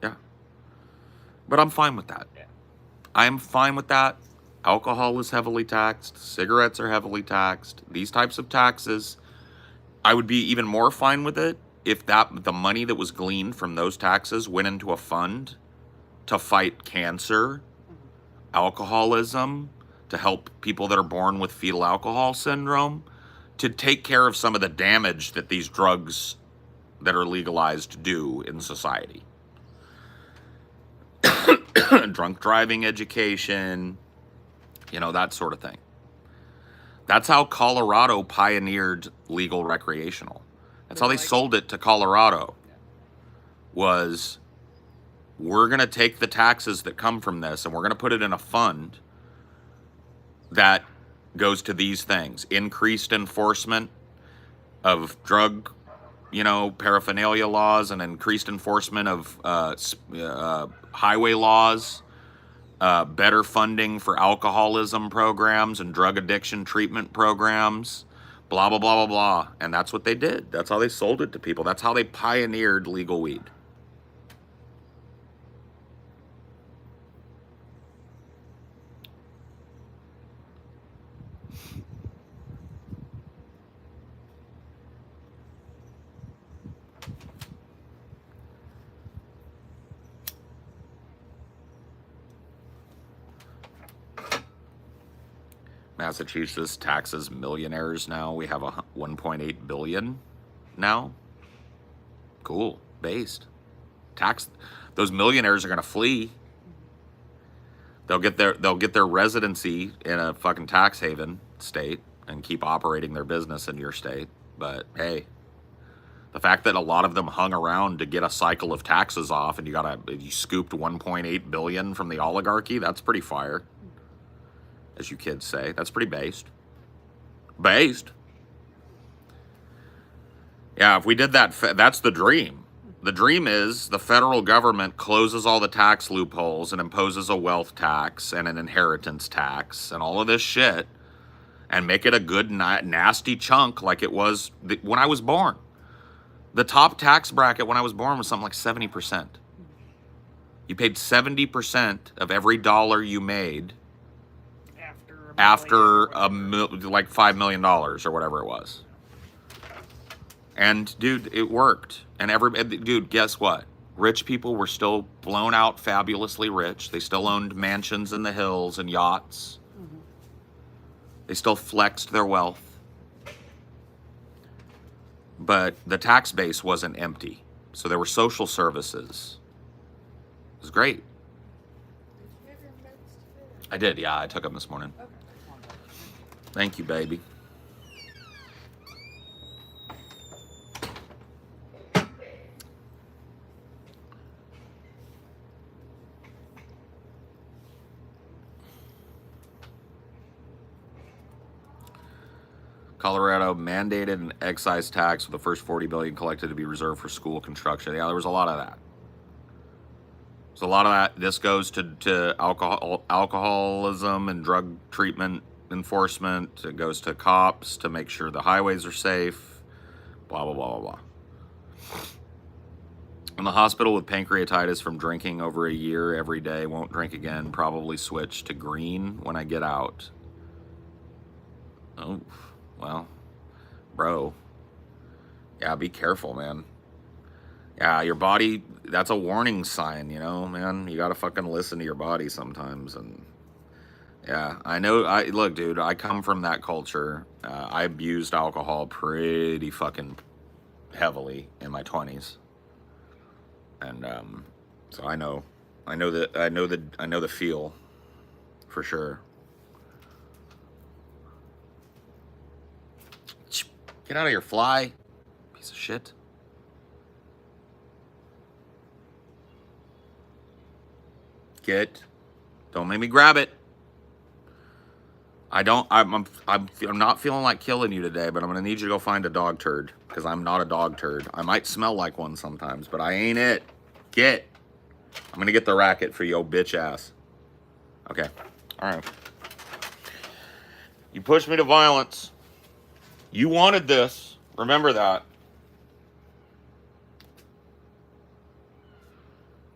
Yeah. But I'm fine with that. Yeah. I'm fine with that. Alcohol is heavily taxed. Cigarettes are heavily taxed. These types of taxes, I would be even more fine with it if the money that was gleaned from those taxes went into a fund to fight cancer, alcoholism, to help people that are born with fetal alcohol syndrome, to take care of some of the damage that these drugs that are legalized do in society. Drunk driving education, you know, that sort of thing. That's how Colorado pioneered legal recreational. That's how they sold it to Colorado. Was, we're going to take the taxes that come from this and we're going to put it in a fund that goes to these things. Increased enforcement of drug, paraphernalia laws, and increased enforcement of highway laws, better funding for alcoholism programs and drug addiction treatment programs, blah, blah, blah, blah, blah. And that's what they did. That's how they sold it to people. That's how they pioneered legal weed. Massachusetts taxes millionaires now. We have a 1.8 billion now. Cool. Based. Those millionaires are going to flee. They'll get their residency in a fucking tax haven state and keep operating their business in your state. But hey, The fact that a lot of them hung around to get a cycle of taxes off, and you scooped 1.8 billion from the oligarchy, that's pretty fire. As you kids say, that's pretty based. Based. Yeah, if we did that, that's the dream. The dream is the federal government closes all the tax loopholes and imposes a wealth tax and an inheritance tax and all of this shit and make it a good, nasty chunk like it was when I was born. The top tax bracket when I was born was something like 70%. You paid 70% of every dollar you made after like $5 million or whatever it was. And dude, it worked. And dude, guess what? Rich people were still blown out fabulously rich. They still owned mansions in the hills and yachts. Mm-hmm. They still flexed their wealth. But the tax base wasn't empty. So there were social services. It was great. Did you have your meds today? I did, yeah. I took them this morning. Okay. Thank you, baby. Colorado mandated an excise tax for the first $40 billion collected to be reserved for school construction. Yeah, there was a lot of that. There's a lot of that. This goes to alcoholism and drug treatment enforcement. It goes to cops to make sure the highways are safe. Blah, blah, blah, blah, blah. In the hospital with pancreatitis from drinking over a year every day, won't drink again, probably switch to green when I get out. Oh. Well, bro, yeah, be careful, man. Yeah, your body, that's a warning sign, you know, man. You gotta fucking listen to your body sometimes. And yeah, I know, look, dude, I come from that culture. I abused alcohol pretty fucking heavily in my 20s. And so I know the feel for sure. Get out of here, fly. Piece of shit. Don't make me grab it. I'm not feeling like killing you today, but I'm gonna need you to go find a dog turd, because I'm not a dog turd. I might smell like one sometimes, but I ain't it. I'm gonna get the racket for you, old bitch ass. Okay, all right. You pushed me to violence. You wanted this. Remember that.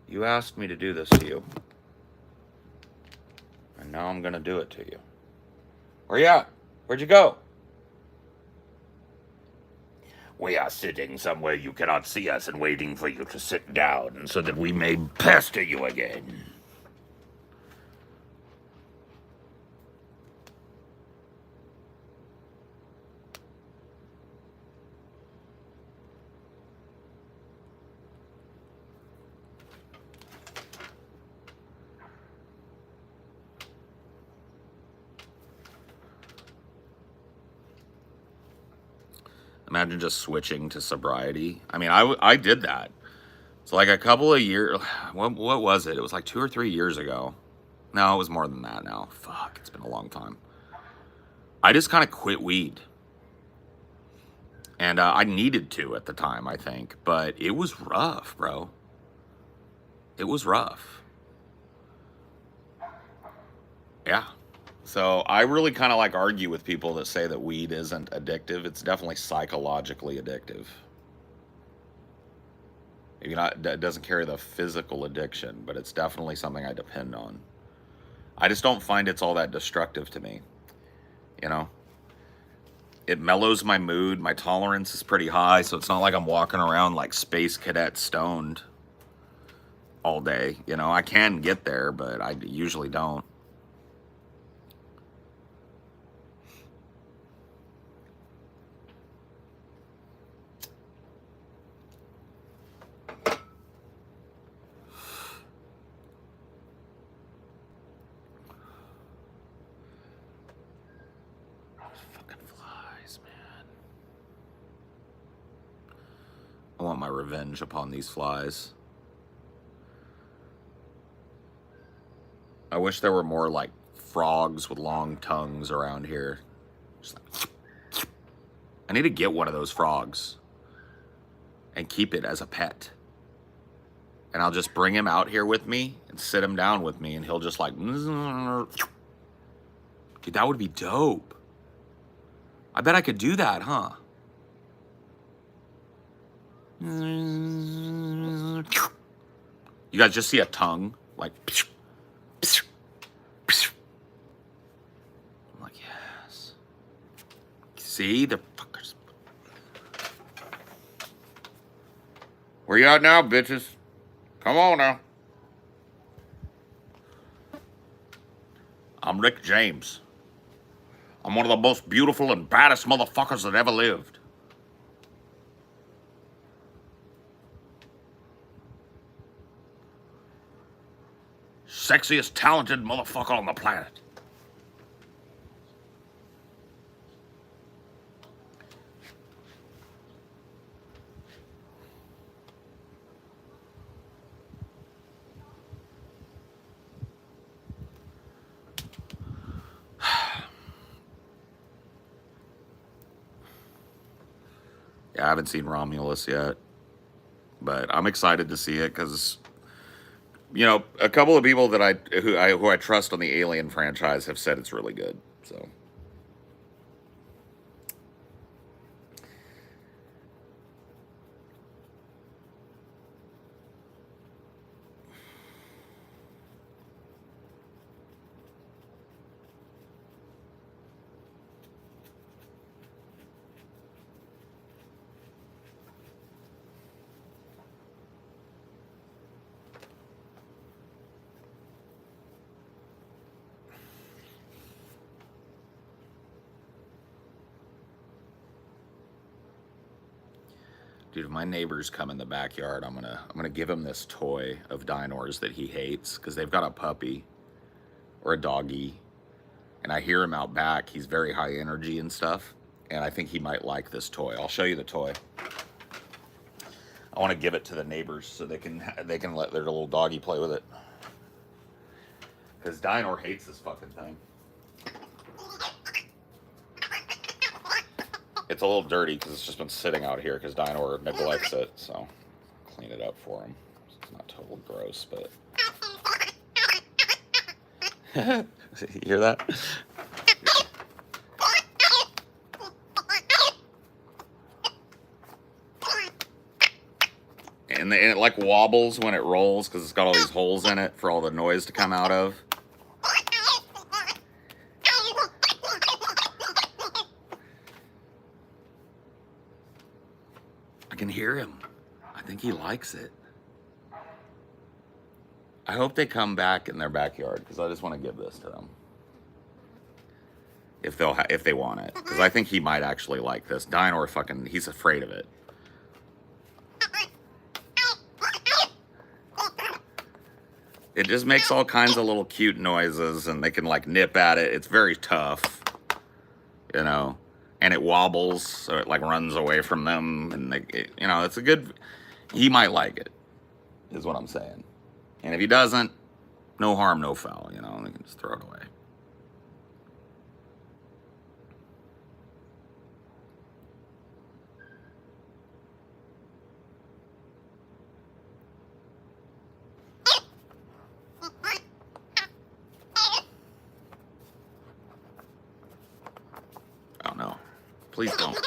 You asked me to do this to you. And now I'm going to do it to you. Where you at? Where'd you go? We are sitting somewhere you cannot see us and waiting for you to sit down so that we may pester you again. Imagine just switching to sobriety. I mean, I did that. It's like a couple of years. What was it? It was like 2 or 3 years ago. No, it was more than that now. Fuck, it's been a long time. I just kind of quit weed. And I needed to at the time, I think. But it was rough, bro. It was rough. Yeah. So I really kind of like argue with people that say that weed isn't addictive. It's definitely psychologically addictive. Maybe not, it doesn't carry the physical addiction, but it's definitely something I depend on. I just don't find it's all that destructive to me. You know? It mellows my mood. My tolerance is pretty high, so it's not like I'm walking around like Space Cadet stoned all day. You know, I can get there, but I usually don't. revenge upon these flies. I wish there were more like frogs with long tongues around here. Just like, I need to get one of those frogs and keep it as a pet. And I'll just bring him out here with me and sit him down with me, and he'll just like, dude, that would be dope. I bet I could do that, huh? You guys just see a tongue, like, I'm like, yes. See, the fuckers. Where you at now, bitches? Come on now. I'm Rick James. I'm one of the most beautiful and baddest motherfuckers that ever lived. Sexiest, talented motherfucker on the planet. Yeah, I haven't seen Romulus yet, but I'm excited to see it because, you know, a couple of people that who I trust on the Alien franchise have said it's really good. So. Dude, if my neighbors come in the backyard, I'm gonna give him this toy of Dinor's that he hates because they've got a puppy or a doggy, and I hear him out back. He's very high energy and stuff, and I think he might like this toy. I'll show you the toy. I want to give it to the neighbors so they can let their little doggy play with it because Dinor hates this fucking thing. It's a little dirty because it's just been sitting out here because Dinor neglects it, so I'll clean it up for him. It's not total gross, but... You hear that? And it like wobbles when it rolls because it's got all these holes in it for all the noise to come out of. I can hear him. I think he likes it. I hope they come back in their backyard because I just want to give this to them. If they want it, because I think he might actually like this. Dinor he's afraid of it. It just makes all kinds of little cute noises, and they can like nip at it. It's very tough, you know. And it wobbles, so it like runs away from them, and you know, it's a good. He might like it, is what I'm saying. And if he doesn't, no harm, no foul. You know, they can just throw it away. Oh no! Please don't.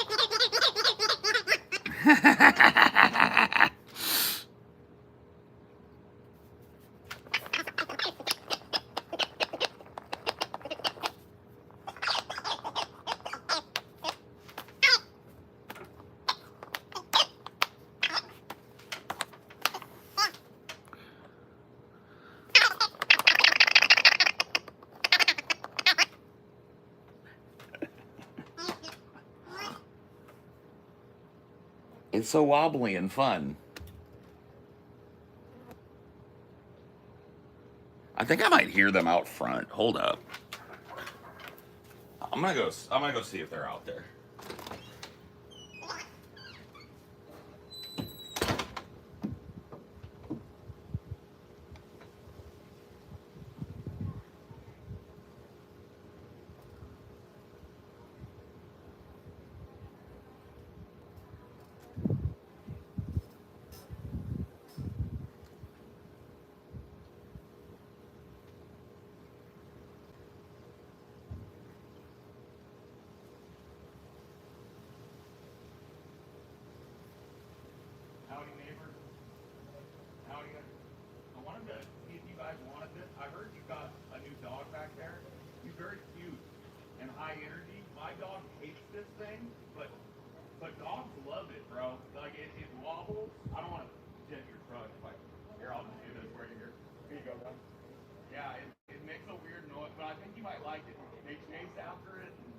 It's so wobbly and fun. I think I might hear them out front. Hold up. I'm gonna go see if they're out there. high energy. My dog hates this thing, but dogs love it, bro. Like it wobbles. I don't want to dent your truck. Like here, I'll just do this right here. Here you go, bro. Yeah, it makes a weird noise, but I think you might like it. They chase after it. And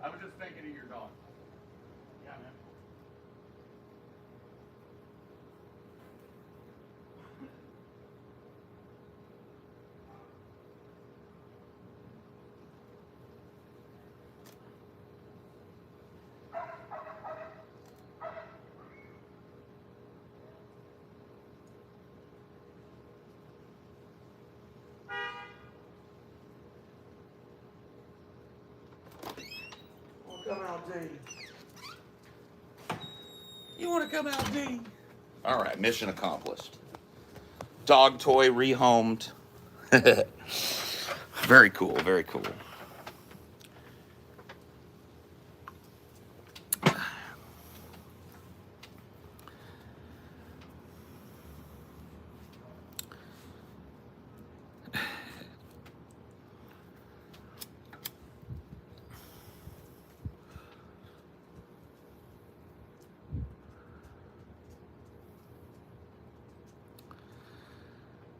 I was just thinking of your dog. Yeah, man. Come out, D. You want to come out, D? All right, mission accomplished. Dog toy rehomed. Very cool, very cool.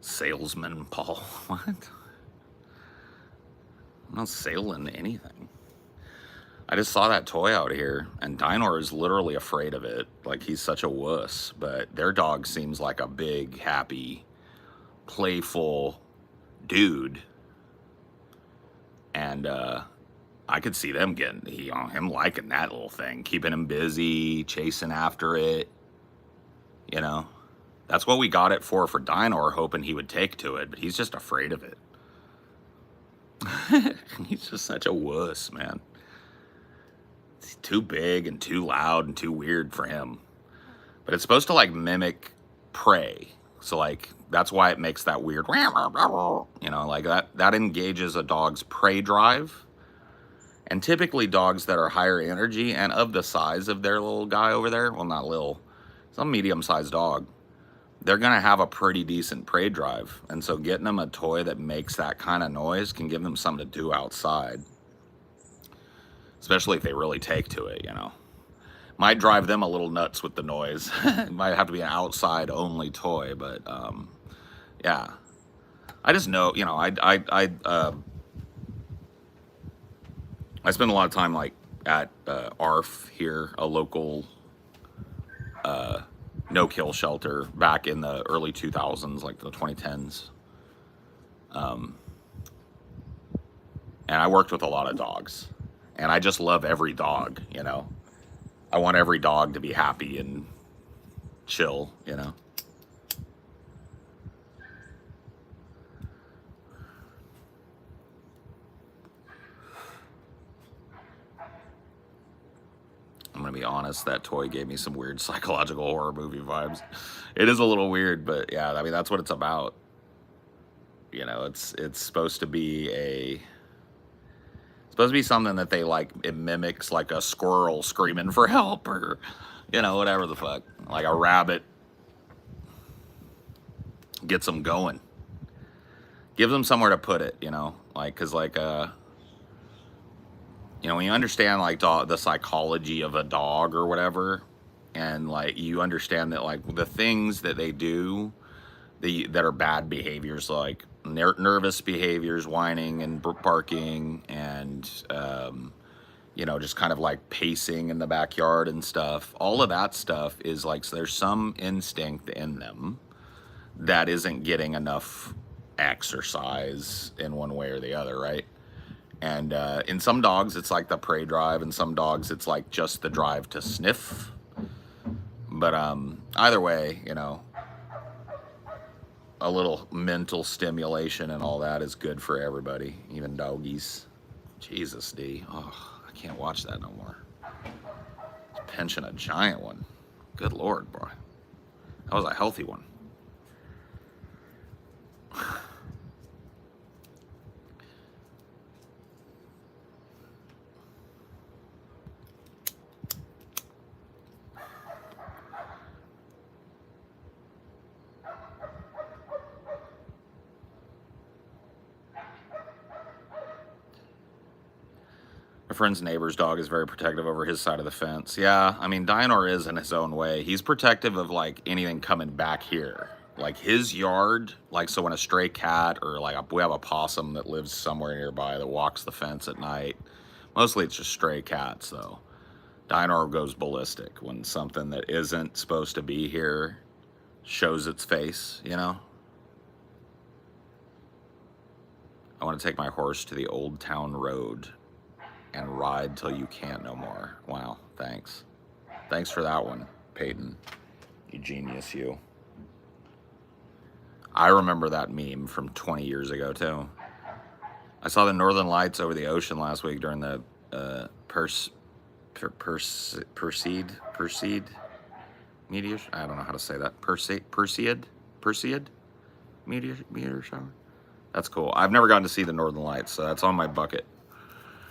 Salesman, Paul. What? I'm not sailing anything. I just saw that toy out here, and Dinor is literally afraid of it. Like, he's such a wuss. But their dog seems like a big, happy, playful dude. And I could see them getting, him liking that little thing, keeping him busy, chasing after it, you know. That's what we got it for Dinor, hoping he would take to it, but he's just afraid of it. He's just such a wuss, man. It's too big and too loud and too weird for him. But it's supposed to, like, mimic prey. So, like, that's why it makes that weird, you know, like that engages a dog's prey drive. And typically dogs that are higher energy and of the size of their little guy over there, well, not little, some medium-sized dog, they're going to have a pretty decent prey drive. And so getting them a toy that makes that kind of noise can give them something to do outside. Especially if they really take to it, you know. Might drive them a little nuts with the noise. It might have to be an outside-only toy, but, yeah. I just know, you know, I spend a lot of time, like, at ARF here, a local no-kill shelter back in the early 2000s, like the 2010s. And I worked with a lot of dogs. And I just love every dog, you know. I want every dog to be happy and chill, you know. I'm gonna be honest, that toy gave me some weird psychological horror movie vibes. It is a little weird, but yeah, I mean, that's what it's about. You know, it's supposed to be something that they like, it mimics like a squirrel screaming for help or, you know, whatever the fuck. Like a rabbit gets them going. Give them somewhere to put it, you know, like, cause like, you know, when you understand like the psychology of a dog or whatever, and like you understand that like the things that they do, that are bad behaviors, like nervous behaviors, whining and barking, and you know, just kind of like pacing in the backyard and stuff. All of that stuff is like, so there's some instinct in them that isn't getting enough exercise in one way or the other, right? And in some dogs, it's like the prey drive. In some dogs, it's like just the drive to sniff. But either way, you know, a little mental stimulation and all that is good for everybody, even doggies. Jesus, D. Oh, I can't watch that no more. Pinching a giant one. Good Lord, boy. That was a healthy one. friend's neighbor's dog is very protective over his side of the fence. Yeah, I mean, Dionor is in his own way. He's protective of, like, anything coming back here. Like, his yard, like, so when a stray cat or, like, we have a possum that lives somewhere nearby that walks the fence at night. Mostly it's just stray cats, though. Dionor goes ballistic when something that isn't supposed to be here shows its face, you know? I want to take my horse to the Old Town Road and ride till you can't no more. Wow, thanks. Thanks for that one, Peyton. You genius, you. I remember that meme from 20 years ago, too. I saw the Northern Lights over the ocean last week during the Perseid meteor. I don't know how to say that. Perseid meteor shower. That's cool. I've never gotten to see the Northern Lights, so that's on my bucket.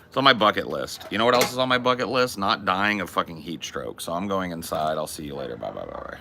It's on my bucket list. You know what else is on my bucket list? Not dying of fucking heat stroke. So I'm going inside. I'll see you later. Bye, bye, bye, bye.